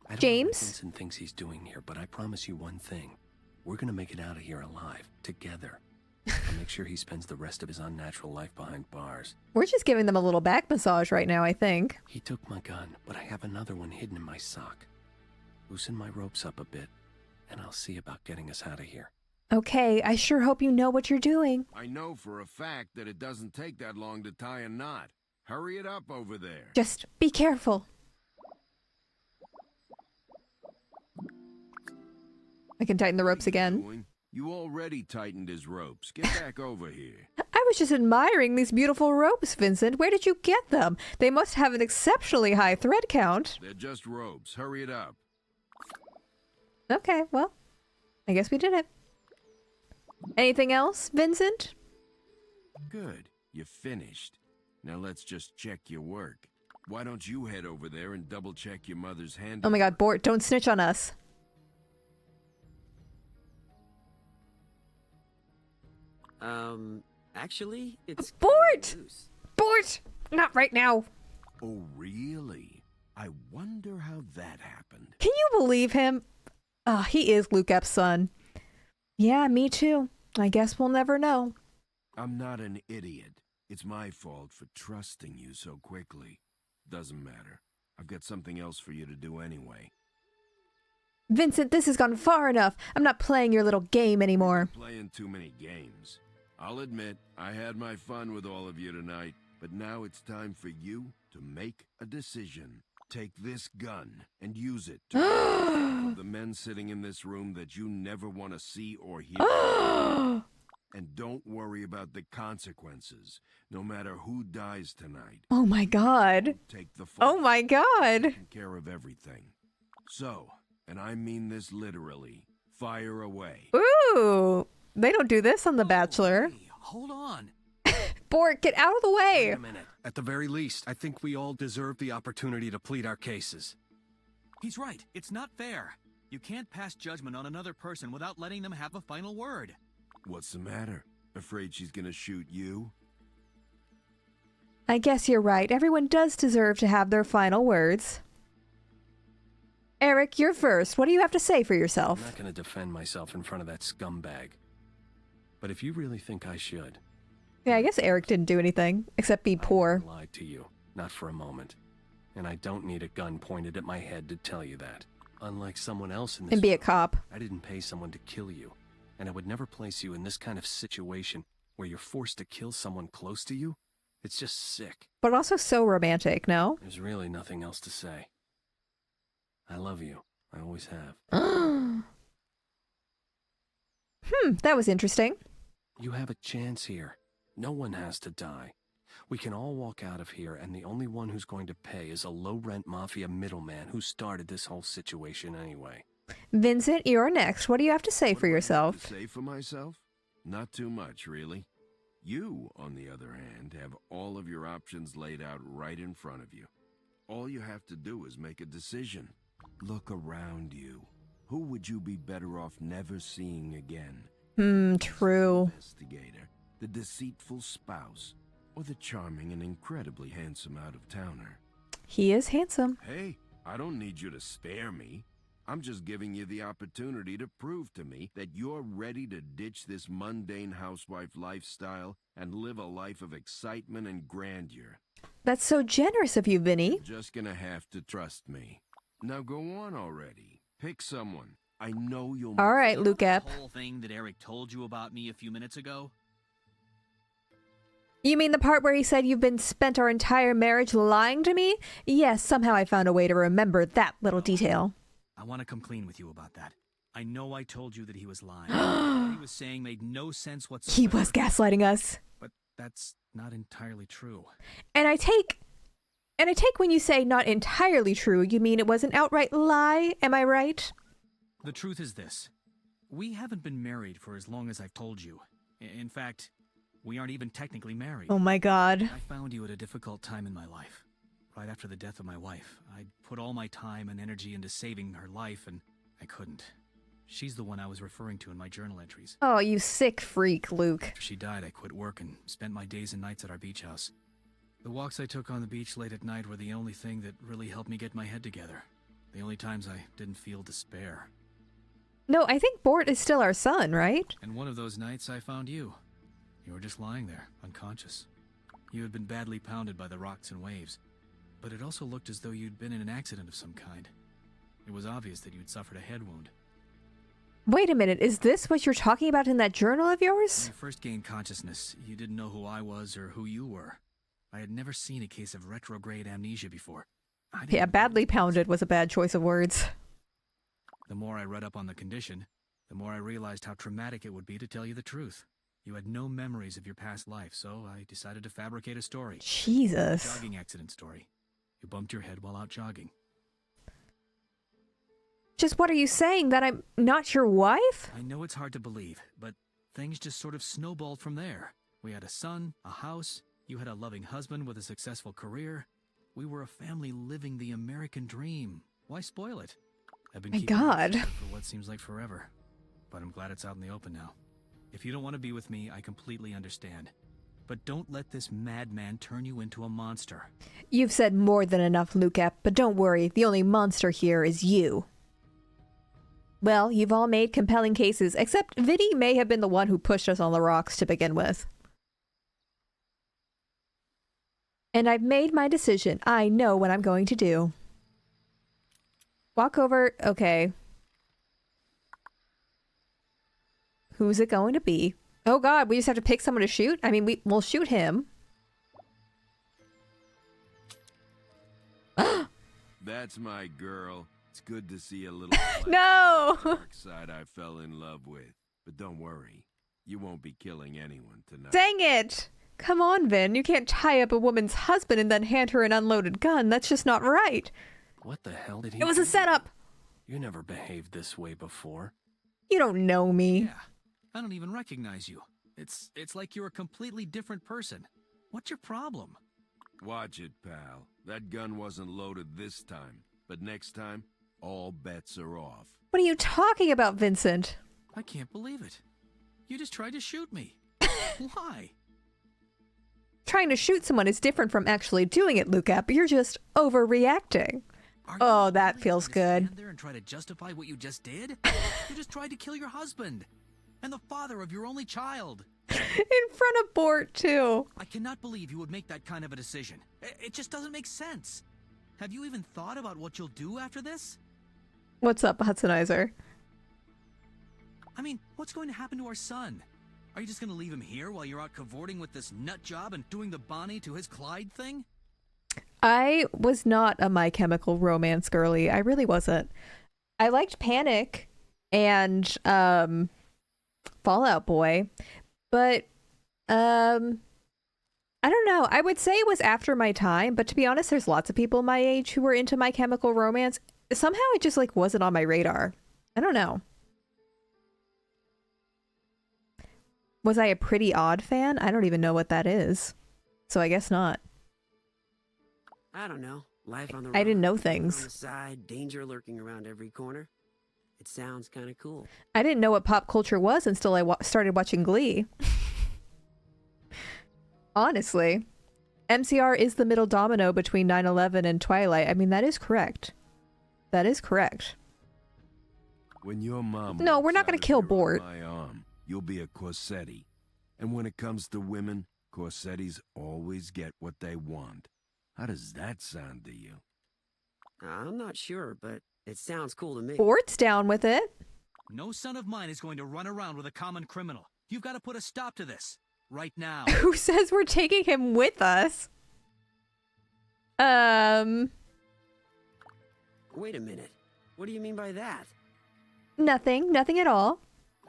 I don't James? know what Vincent thinks he's doing here, but I promise you one thing. We're gonna make it out of here alive, together. I'll make sure he spends the rest of his unnatural life behind bars. We're just giving them a little back massage right now, I think. He took my gun, but I have another one hidden in my sock. Loosen my ropes up a bit, and I'll see about getting us out of here. Okay, I sure hope you know what you're doing. I know for a fact that it doesn't take that long to tie a knot. Hurry it up over there. Just be careful. I can tighten the ropes again. You already tightened his ropes. Get back over here. I was just admiring these beautiful ropes, Vincent. Where did you get them? They must have an exceptionally high thread count. They're just ropes. Hurry it up. Okay, well, I guess we did it. Anything else, Vincent? Good. You're finished. Now let's just check your work. Why don't you head over there and double-check your mother's hand? Oh my god, Bort, don't snitch on us. Actually, it's Bort! Bort! Not right now. Oh, really? I wonder how that happened. Can you believe him? He is Lucap's son. Yeah, me too. I guess we'll never know. I'm not an idiot. It's my fault for trusting you so quickly. Doesn't matter. I've got something else for you to do anyway. Vincent, this has gone far enough. I'm not playing your little game anymore. Playing too many games. I'll admit, I had my fun with all of you tonight, but now it's time for you to make a decision. Take this gun and use it to the men sitting in this room that you never want to see or hear. And don't worry about the consequences, no matter who dies tonight. Oh my god. Take the fall. Oh my god. Taking care of everything. So, and I mean this literally, fire away. Ooh. They don't do this on The Bachelor. Hey, hold on. Bort, get out of the way. Wait a minute. At the very least, I think we all deserve the opportunity to plead our cases. He's right. It's not fair. You can't pass judgment on another person without letting them have a final word. What's the matter? Afraid she's gonna shoot you? I guess you're right. Everyone does deserve to have their final words. Eric, you're first. What do you have to say for I'm yourself? not going to defend myself in front of that scumbag. But if you really think I should... Yeah, I guess Eric didn't do anything, except be poor. I lied to you. Not for a moment. And I don't need a gun pointed at my head to tell you that. Unlike someone else in this And be a room, cop. I didn't pay someone to kill you. And I would never place you in this kind of situation where you're forced to kill someone close to you. It's just sick. But also so romantic, no? There's really nothing else to say. I love you. I always have. That was interesting. You have a chance here. No one has to die. We can all walk out of here, and the only one who's going to pay is a low-rent mafia middleman who started this whole situation anyway. Vincent, you're next. What do you have to say for yourself? Say for myself? Not too much, really. You, on the other hand, have all of your options laid out right in front of you. All you have to do is make a decision. Look around you. Who would you be better off never seeing again? True. The investigator, the deceitful spouse, or the charming and incredibly handsome out-of-towner? He is handsome. Hey, I don't need you to spare me. I'm just giving you the opportunity to prove to me that you're ready to ditch this mundane housewife lifestyle and live a life of excitement and grandeur. That's so generous of you, Vinny. You're just gonna have to trust me. Now go on already. Pick someone. I know you'll... All right, Luke Ep. The whole thing that Eric told you about me a few minutes ago? You mean the part where he said you've been spent our entire marriage lying to me? Yes, somehow I found a way to remember that little detail. I want to come clean with you about that. I know I told you that he was lying. What he was saying made no sense whatsoever. He was gaslighting us. But that's not entirely true. And I take when you say not entirely true, you mean it was an outright lie, am I right? The truth is this. We haven't been married for as long as I've told you. In fact, we aren't even technically married. Oh my God. I found you at a difficult time in my life. Right after the death of my wife, I'd put all my time and energy into saving her life, and I couldn't. She's the one I was referring to in my journal entries. Oh, you sick freak, Luke. After she died, I quit work and spent my days and nights at our beach house. The walks I took on the beach late at night were the only thing that really helped me get my head together. The only times I didn't feel despair. No, I think Bort is still our son, right? And one of those nights I found you. You were just lying there, unconscious. You had been badly pounded by the rocks and waves. But it also looked as though you'd been in an accident of some kind. It was obvious that you'd suffered a head wound. Wait a minute, is this what you're talking about in that journal of yours? When I first gained consciousness, you didn't know who I was or who you were. I had never seen a case of retrograde amnesia before. Yeah, badly pounded was a bad choice of words. The more I read up on the condition, the more I realized how traumatic it would be to tell you the truth. You had no memories of your past life, so I decided to fabricate a story. Jesus. A jogging accident story. You bumped your head while out jogging. Just what are you saying? That I'm not your wife? I know it's hard to believe, but things just sort of snowballed from there. We had a son, a house, you had a loving husband with a successful career. We were a family living the American dream. Why spoil it? I've been keeping it for what seems like forever, but I'm glad it's out in the open now. If you don't want to be with me, I completely understand. But don't let this madman turn you into a monster. You've said more than enough, Luke Ep, but don't worry, the only monster here is you. Well, you've all made compelling cases, except Viddy may have been the one who pushed us on the rocks to begin with. And I've made my decision. I know what I'm going to do. Walk over. Okay. Who's it going to be? Oh God, we just have to pick someone to shoot? I mean, we'll shoot him. That's my girl. It's good to see a little no dark side I fell in love with. But don't worry, you won't be killing anyone tonight. Dang it! Come on, Vin. You can't tie up a woman's husband and then hand her an unloaded gun. That's just not right. What the hell did he It was a setup. You never behaved this way before. You don't know me. Yeah, I don't even recognize you. It's like you're a completely different person. What's your problem? Watch it, pal. That gun wasn't loaded this time. But next time, all bets are off. What are you talking about, Vincent? I can't believe it. You just tried to shoot me. Why? Trying to shoot someone is different from actually doing it, Luke Ep. You're just overreacting. Oh, that feels good. Stand there and try to justify what you just did? You just tried to kill your husband and the father of your only child. In front of Bort, too. I cannot believe you would make that kind of a decision. It just doesn't make sense. Have you even thought about what you'll do after this? What's up, Hudsonizer? I mean, what's going to happen to our son? Are you just going to leave him here while you're out cavorting with this nut job and doing the Bonnie to his Clyde thing? I was not a My Chemical Romance girly. I really wasn't. I liked Panic and Fallout Boy, but I don't know. I would say it was after my time, but to be honest, there's lots of people my age who were into My Chemical Romance. Somehow it just like wasn't on my radar. I don't know. Was I a Pretty Odd fan? I don't even know what that is. So I guess not. I don't know. Life on the I didn't know run, things. On the side, danger lurking around every corner. It sounds kind of cool. I didn't know what pop culture was until I started watching Glee. Honestly. MCR is the middle domino between 9/11 and Twilight. I mean, that is correct. That is correct. When your mom No, we're not going to kill Bort. my arm, you'll be a Corsetti. And when it comes to women, Corsettis always get what they want. How does that sound to you? I'm not sure, but it sounds cool to me. Bort's down with it. No son of mine is going to run around with a common criminal. You've got to put a stop to this. Right now. Who says we're taking him with us? Wait a minute. What do you mean by that? Nothing. Nothing at all.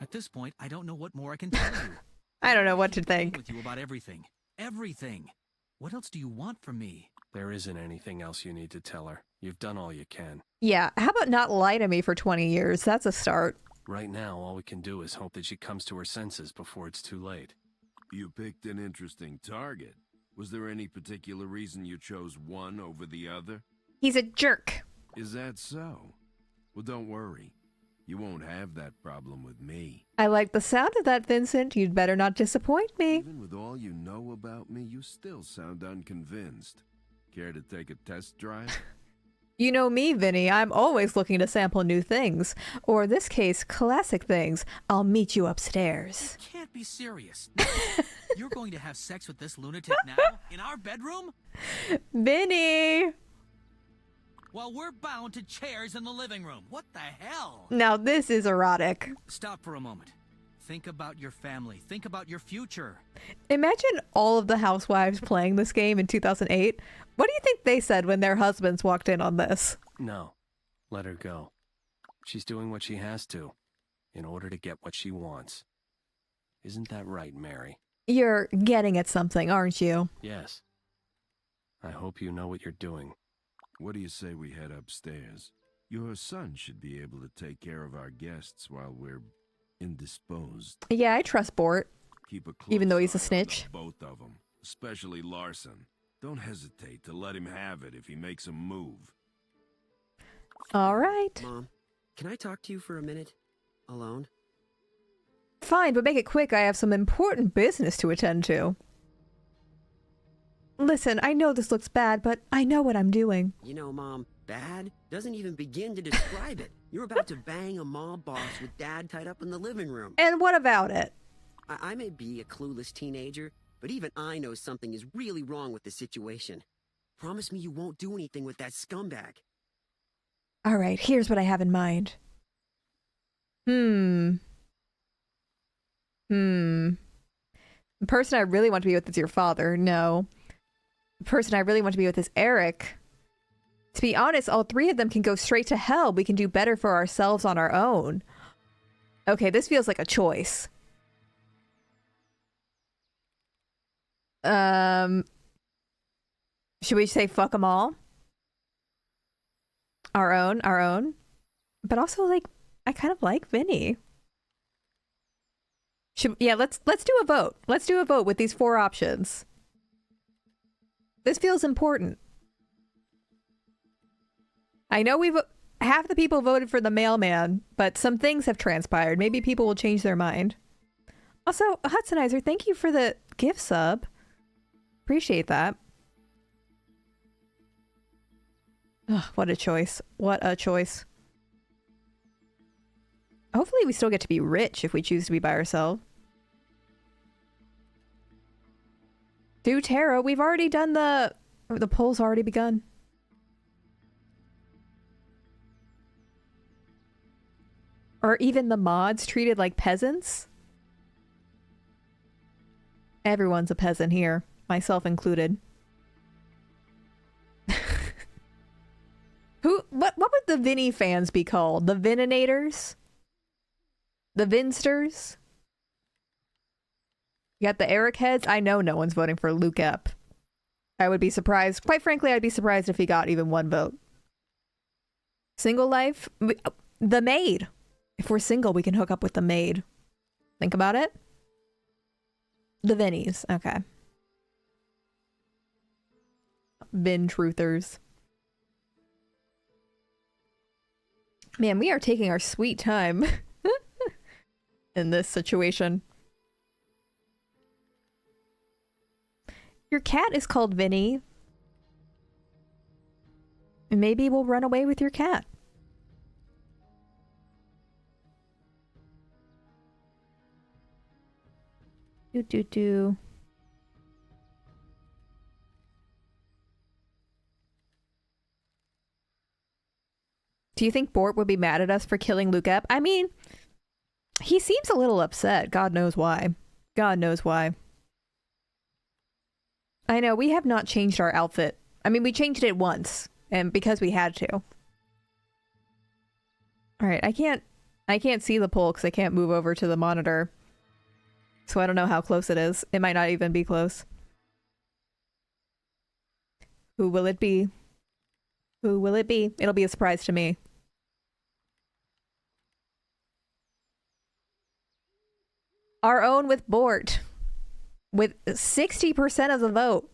At this point, I don't know what more I can tell you. I don't know what to think. With you about everything. Everything. What else do you want from me? There isn't anything else you need to tell her. You've done all you can. Yeah, how about not lie to me for 20 years? That's a start. Right now, all we can do is hope that she comes to her senses before it's too late. You picked an interesting target. Was there any particular reason you chose one over the other? He's a jerk. Is that so? Well, don't worry. You won't have that problem with me. I like the sound of that, Vincent. You'd better not disappoint me. Even with all you know about me, you still sound unconvinced. Care to take a test drive? You know me, Vinny. I'm always looking to sample new things. Or in this case, classic things. I'll meet you upstairs. You can't be serious. You're going to have sex with this lunatic now? In our bedroom? Vinny! While we're bound to chairs in the living room. What the hell? Now this is erotic. Stop for a moment. Think about your family. Think about your future. Imagine all of the housewives playing this game in 2008. What do you think they said when their husbands walked in on this? No. Let her go. She's doing what she has to, in order to get what she wants. Isn't that right, Mary? You're getting at something, aren't you? Yes. I hope you know what you're doing. What do you say we head upstairs? Your son should be able to take care of our guests while we're indisposed. Yeah, I trust Bort. Keep a close even though he's a eye on snitch. both of them, especially Larson. Don't hesitate to let him have it if he makes a move. All right. Mom, can I talk to you for a minute? Alone? Fine, but make it quick. I have some important business to attend to. Listen, I know this looks bad, but I know what I'm doing. You know, Mom, bad doesn't even begin to describe it. You're about to bang a mob boss with Dad tied up in the living room. And what about it? I may be a clueless teenager, but even I know something is really wrong with the situation. Promise me you won't do anything with that scumbag. All right, here's what I have in mind. The person I really want to be with is your father. No. The person I really want to be with is Eric. To be honest, all three of them can go straight to hell. We can do better for ourselves on our own. Okay, this feels like a choice. Should we say fuck them all? Our own. But also, like, I kind of like Vinny. Let's do a vote. Let's do a vote with these 4 options. This feels important. I know half the people voted for the mailman, but some things have transpired. Maybe people will change their mind. Also, Hudsonizer, thank you for the gift sub. Appreciate that. Ugh, what a choice. What a choice. Hopefully we still get to be rich if we choose to be by ourselves. Do tarot. We've already done the poll's already begun. Are even the mods treated like peasants? Everyone's a peasant here, myself included. What would the Vinny fans be called? The Vininators? The Vinsters? You got the Eric heads? I know no one's voting for Luke Epp. I would be surprised. Quite frankly, I'd be surprised if he got even 1 vote. Single life? The maid. If we're single, we can hook up with the maid. Think about it. The Vinnies, okay. Vin truthers. Man, we are taking our sweet time in this situation. Your cat is called Vinny. Maybe we'll run away with your cat. Do. Do you think Bort would be mad at us for killing Luke-Ep? I mean, he seems a little upset. God knows why. God knows why. I know, we have not changed our outfit. I mean, we changed it once, and because we had to. Alright, I can't see the pole because I can't move over to the monitor. So I don't know how close it is. It might not even be close. Who will it be? Who will it be? It'll be a surprise to me. Our own with Bort. With 60% of the vote.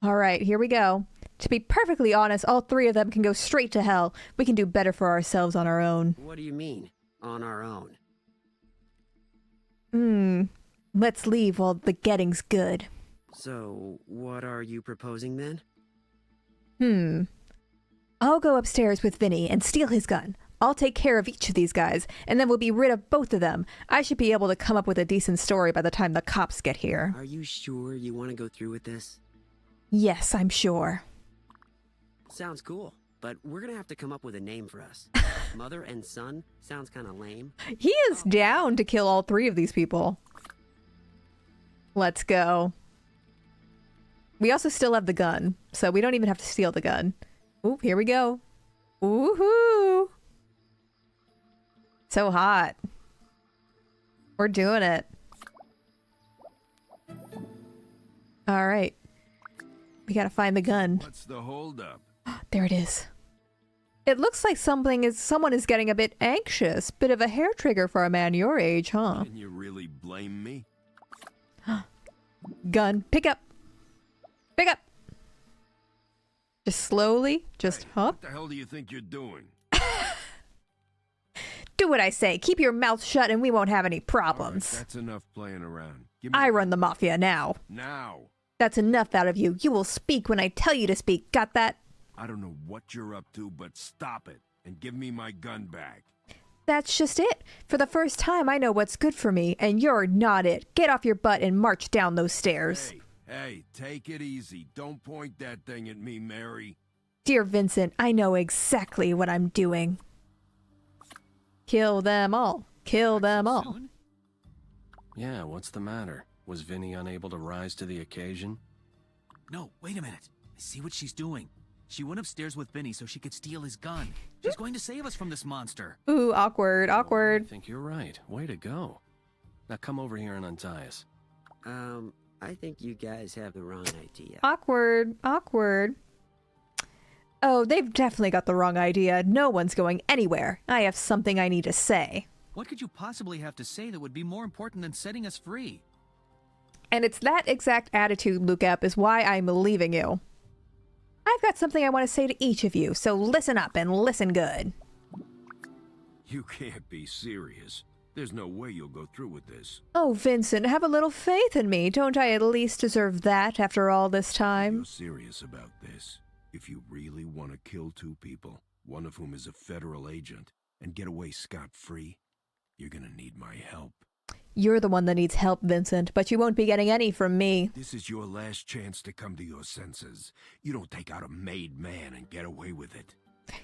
Alright, here we go. To be perfectly honest, all three of them can go straight to hell. We can do better for ourselves on our own. What do you mean, on our own? Let's leave while the getting's good. So, what are you proposing then? I'll go upstairs with Vinny and steal his gun. I'll take care of each of these guys, and then we'll be rid of both of them. I should be able to come up with a decent story by the time the cops get here. Are you sure you want to go through with this? Yes, I'm sure. Sounds cool, but we're gonna have to come up with a name for us. Mother and son sounds kind of lame. He is down to kill all three of these people. Let's go. We also still have the gun, so we don't even have to steal the gun. Oop, here we go. Woohoo! So hot. We're doing it. Alright. We gotta find the gun. What's the holdup? There it is. It looks like someone is getting a bit anxious. Bit of a hair trigger for a man your age, huh? Can you really blame me? Gun. Pick up. Pick up. Just slowly. Just hop. What the hell do you think you're doing? Do what I say. Keep your mouth shut and we won't have any problems. Right, that's enough playing around. I run the mafia now. Now. That's enough out of you. You will speak when I tell you to speak. Got that? I don't know what you're up to, but stop it and give me my gun back. That's just it. For the first time, I know what's good for me, and you're not it. Get off your butt and march down those stairs. Hey, take it easy. Don't point that thing at me, Mary. Dear Vincent, I know exactly what I'm doing. Kill them all. Kill them all. Yeah, what's the matter? Was Vinny unable to rise to the occasion? No, wait a minute. I see what she's doing. She went upstairs with Vinny so she could steal his gun. She's going to save us from this monster. Ooh, awkward, awkward. I think you're right. Way to go. Now come over here and untie us. I think you guys have the wrong idea. Awkward, awkward. Oh, they've definitely got the wrong idea. No one's going anywhere. I have something I need to say. What could you possibly have to say that would be more important than setting us free? And it's that exact attitude, Luke-Ep, is why I'm leaving you. I've got something I want to say to each of you, so listen up and listen good. You can't be serious. There's no way you'll go through with this. Oh, Vincent, have a little faith in me. Don't I at least deserve that after all this time? You're serious about this. If you really want to kill two people, one of whom is a federal agent, and get away scot-free, you're gonna need my help. You're the one that needs help, Vincent, but you won't be getting any from me. This is your last chance to come to your senses. You don't take out a made man and get away with it.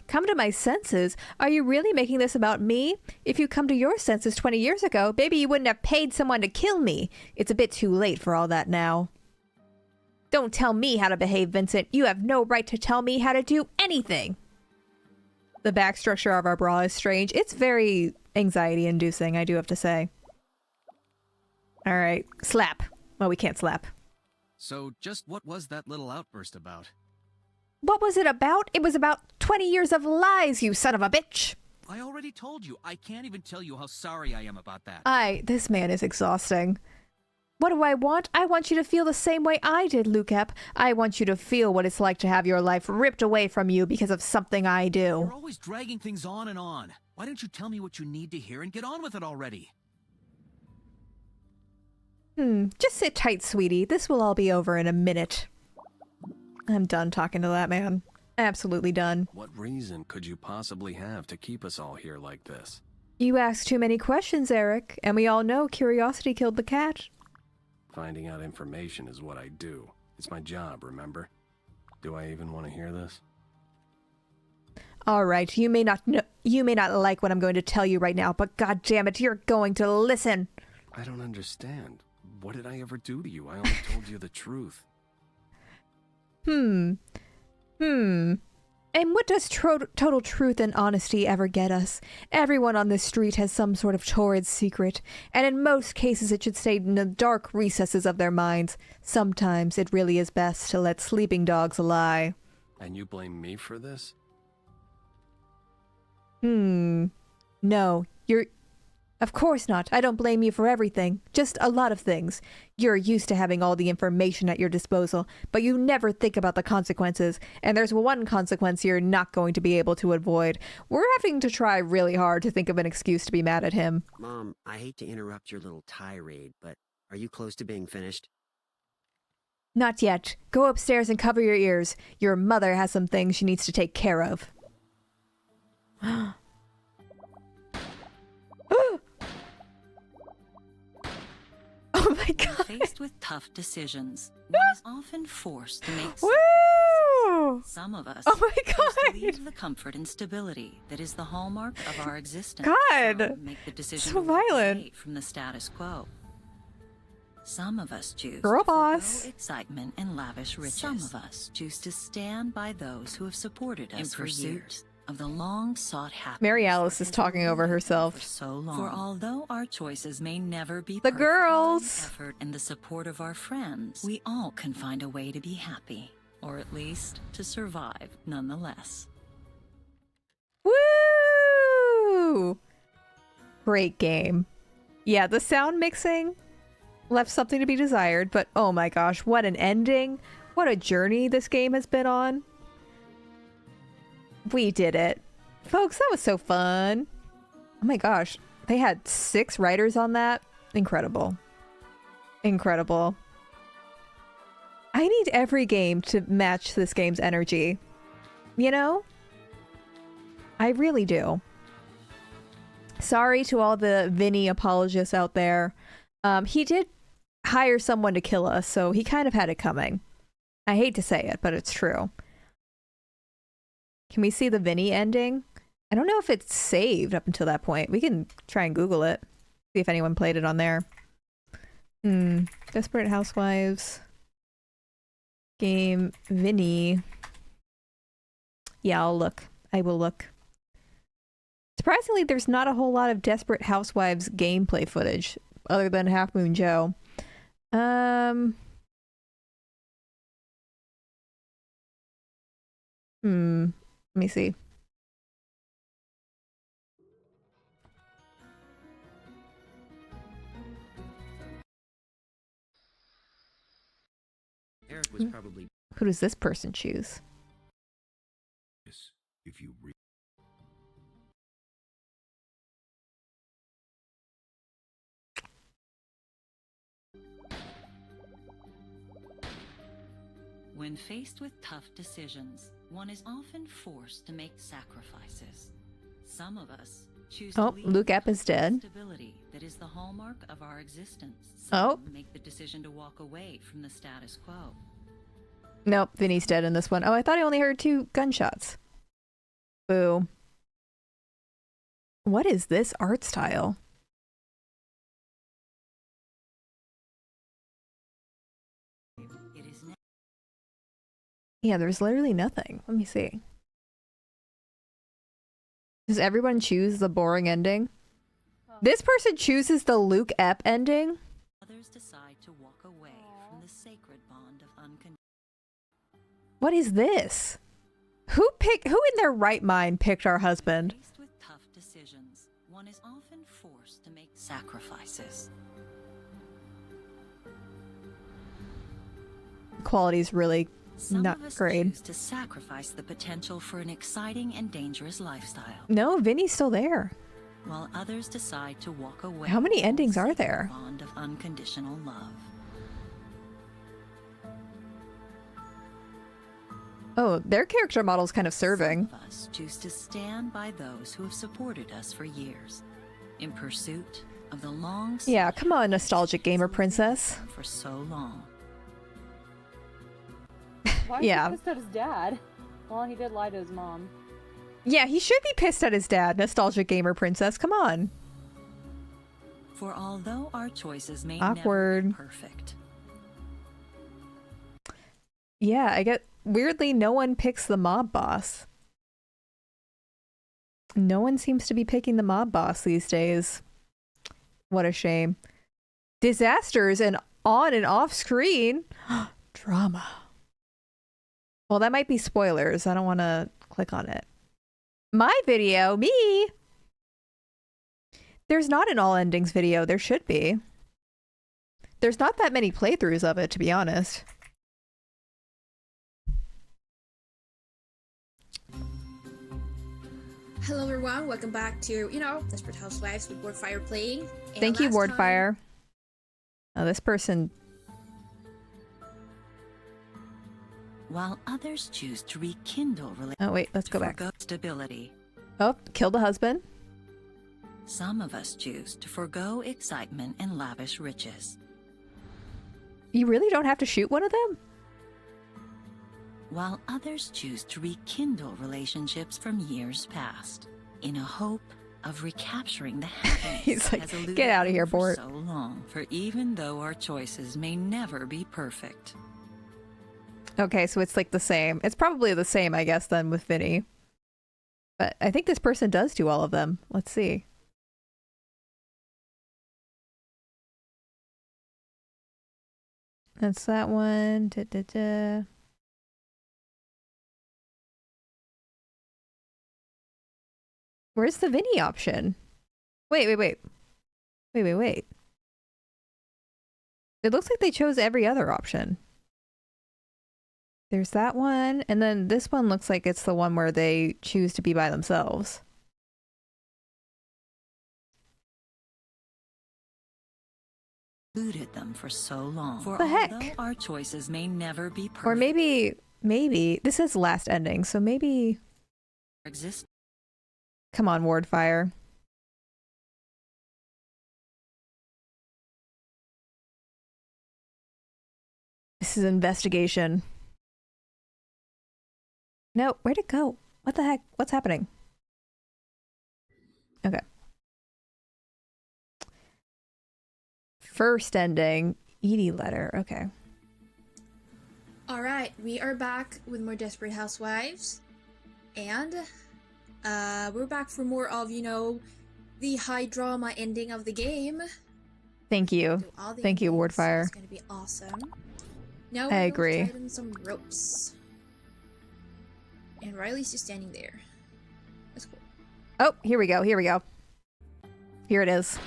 Come to my senses? Are you really making this about me? If you come to your senses 20 years ago, maybe you wouldn't have paid someone to kill me. It's a bit too late for all that now. Don't tell me how to behave, Vincent. You have no right to tell me how to do anything. The back structure of our brawl is strange. It's very anxiety-inducing, I do have to say. Alright, slap. Well, we can't slap. So, just what was that little outburst about? What was it about? It was about 20 years of lies, you son of a bitch! I already told you. I can't even tell you how sorry I am about that. This man is exhausting. What do I want? I want you to feel the same way I did, Lucep. I want you to feel what it's like to have your life ripped away from you because of something I do. You're always dragging things on and on. Why don't you tell me what you need to hear and get on with it already? Just sit tight, sweetie. This will all be over in a minute. I'm done talking to that man. Absolutely done. What reason could you possibly have to keep us all here like this? You ask too many questions, Eric, and we all know curiosity killed the cat. Finding out information is what I do. It's my job, remember? Do I even want to hear this? All right, you may not like what I'm going to tell you right now, but god damn it, you're going to listen. I don't understand. What did I ever do to you? I only told you the truth. And what does total truth and honesty ever get us? Everyone on this street has some sort of torrid secret, and in most cases it should stay in the dark recesses of their minds. Sometimes it really is best to let sleeping dogs lie. And you blame me for this? No, Of course not. I don't blame you for everything. Just a lot of things. You're used to having all the information at your disposal, but you never think about the consequences. And there's one consequence you're not going to be able to avoid. We're having to try really hard to think of an excuse to be mad at him. Mom, I hate to interrupt your little tirade, but are you close to being finished? Not yet. Go upstairs and cover your ears. Your mother has some things she needs to take care of. Oh my god. When faced with tough decisions, one is often forced to make Woo! sacrifices. Some of us Oh my choose to god. leave the comfort and stability that is the hallmark of our existence. God. Some make the decision So to walk violent. away from the status quo. Some of us choose Girl to forego boss. excitement and lavish riches. Some of us choose to stand by those who have supported us in pursuit of the long-sought happiness. Mary Alice is talking over herself. So long. For although our choices may never be The perfect, girls. with effort and the support of our friends, we all can find a way to be happy, or at least to survive nonetheless. Woo! Great game. Yeah, the sound mixing left something to be desired, but oh my gosh, what an ending. What a journey this game has been on. We did it. Folks, that was so fun. Oh my gosh, they had 6 writers on that. Incredible. Incredible. I need every game to match this game's energy. You know? I really do. Sorry to all the Vinny apologists out there. He did hire someone to kill us, so he kind of had it coming. I hate to say it, but it's true. Can we see the Vinny ending? I don't know if it's saved up until that point. We can try and Google it. See if anyone played it on there. Desperate Housewives. Game Vinny. Yeah, I'll look. I will look. Surprisingly, there's not a whole lot of Desperate Housewives gameplay footage, other than Half Moon Joe. Let me see. Eric was probably... Who does this person choose? If you When faced with tough decisions, one is often forced to make sacrifices. Some of us choose to leave Luke Epp is dead. stability that is the hallmark of our existence. Oh. Some make the decision to walk away from the status quo. Nope, Vinny's dead in this one. Oh, I thought I only heard 2 gunshots. Boo. What is this art style? Yeah, there's literally nothing. Let me see. Does everyone choose the boring ending? This person chooses the Luke Epp ending? Others decide to walk away from the sacred bond of unconditional. What is this? Who in their right mind picked our husband? Faced with tough decisions, one is often forced to make sacrifices. quality's really Some not of us great. choose to sacrifice the potential for an exciting and dangerous lifestyle, No, Vinny's still there. while others decide to walk away. How many from the endings are sacred there? Bond of unconditional love. Oh, their character model's kind of serving. Some of us choose to stand by those who have supported us for years, in pursuit of the long. Yeah, come on, nostalgic gamer princess. For so long. Why is he pissed at his dad? Well, he did lie to his mom. Yeah, he should be pissed at his dad, nostalgic gamer princess. Come on. For although our choices may Awkward. never be perfect, Yeah, I get weirdly no one picks the mob boss. No one seems to be picking the mob boss these days. What a shame. Disasters and on and off screen. Drama. Well, that might be spoilers. I don't want to click on it. My video, me. There's not an all endings video. There should be. There's not that many playthroughs of it, to be honest. Hello everyone, welcome back to, Desperate Housewives with Wardfire playing. And Thank you, last Wardfire. Oh, this person. while others choose to rekindle relationships. Oh, wait, let's go back. Stability. Oh, killed the husband. Some of us choose to forego excitement and lavish riches, You really don't have to shoot one of them? while others choose to rekindle relationships from years past, in a hope of recapturing the happiness He's that like, has eluded "Get outta them here, for Bort." so long. For even though our choices may never be perfect, Okay, so it's like the same. It's probably the same, I guess, then with Vinny. But I think this person does do all of them. Let's see. That's that one. Where's the Vinny option? Wait. Wait. It looks like they chose every other option. There's that one, and then this one looks like it's the one where they choose to be by themselves. eluded them for so long. For The heck? although our choices may never be perfect, Or maybe this is last ending, so maybe. exist. Come on, Wardfire. This is investigation. No, where'd it go? What the heck? What's happening? Okay. First ending, Edie letter. Okay. Alright, we are back with more Desperate Housewives. And we're back for more of, the high drama ending of the game. Thank you. So all the Thank you, endings Wardfire. is going to be awesome. Now I we're going agree. to tighten some ropes. And Riley's just standing there. That's cool. Oh, here we go. Here it is.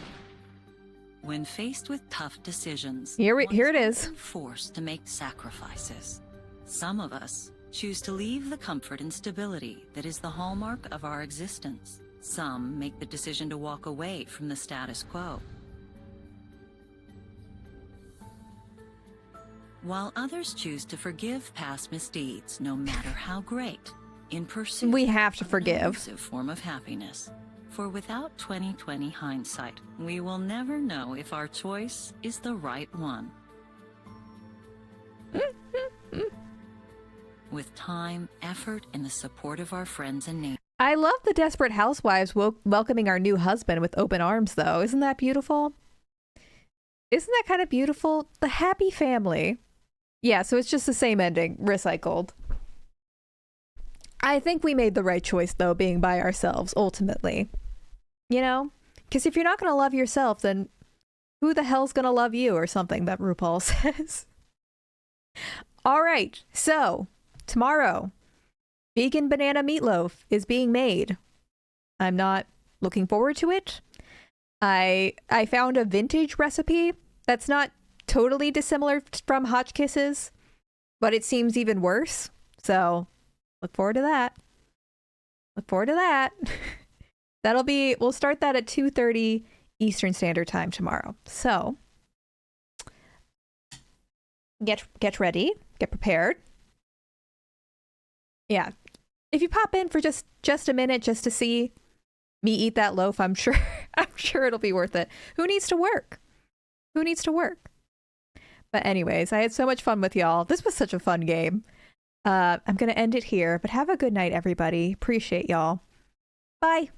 When faced with tough decisions, Here it one is. often forced to make sacrifices. Some of us choose to leave the comfort and stability that is the hallmark of our existence. Some make the decision to walk away from the status quo, while others choose to forgive past misdeeds, no matter how great, in pursuit We have to of an forgive. elusive form of happiness. For without 20/20 hindsight, we will never know if our choice is the right one. With time, effort, and the support of our friends and neighbors. I love the Desperate Housewives welcoming our new husband with open arms, though. Isn't that beautiful? Isn't that kind of beautiful? The happy family. Yeah, so it's just the same ending, recycled. I think we made the right choice, though, being by ourselves, ultimately. You know? Because if you're not going to love yourself, then who the hell's going to love you, or something that RuPaul says. All right, so tomorrow, vegan banana meatloaf is being made. I'm not looking forward to it. I found a vintage recipe that's not totally dissimilar from Hotchkiss's. but it seems even worse. So look forward to that. Look forward to that. We'll start that at 2:30 Eastern Standard Time tomorrow. So get ready, get prepared. Yeah. If you pop in for just a minute just to see me eat that loaf, I'm sure it'll be worth it. Who needs to work? Who needs to work? But anyways, I had so much fun with y'all. This was such a fun game. I'm going to end it here, but have a good night, everybody. Appreciate y'all. Bye.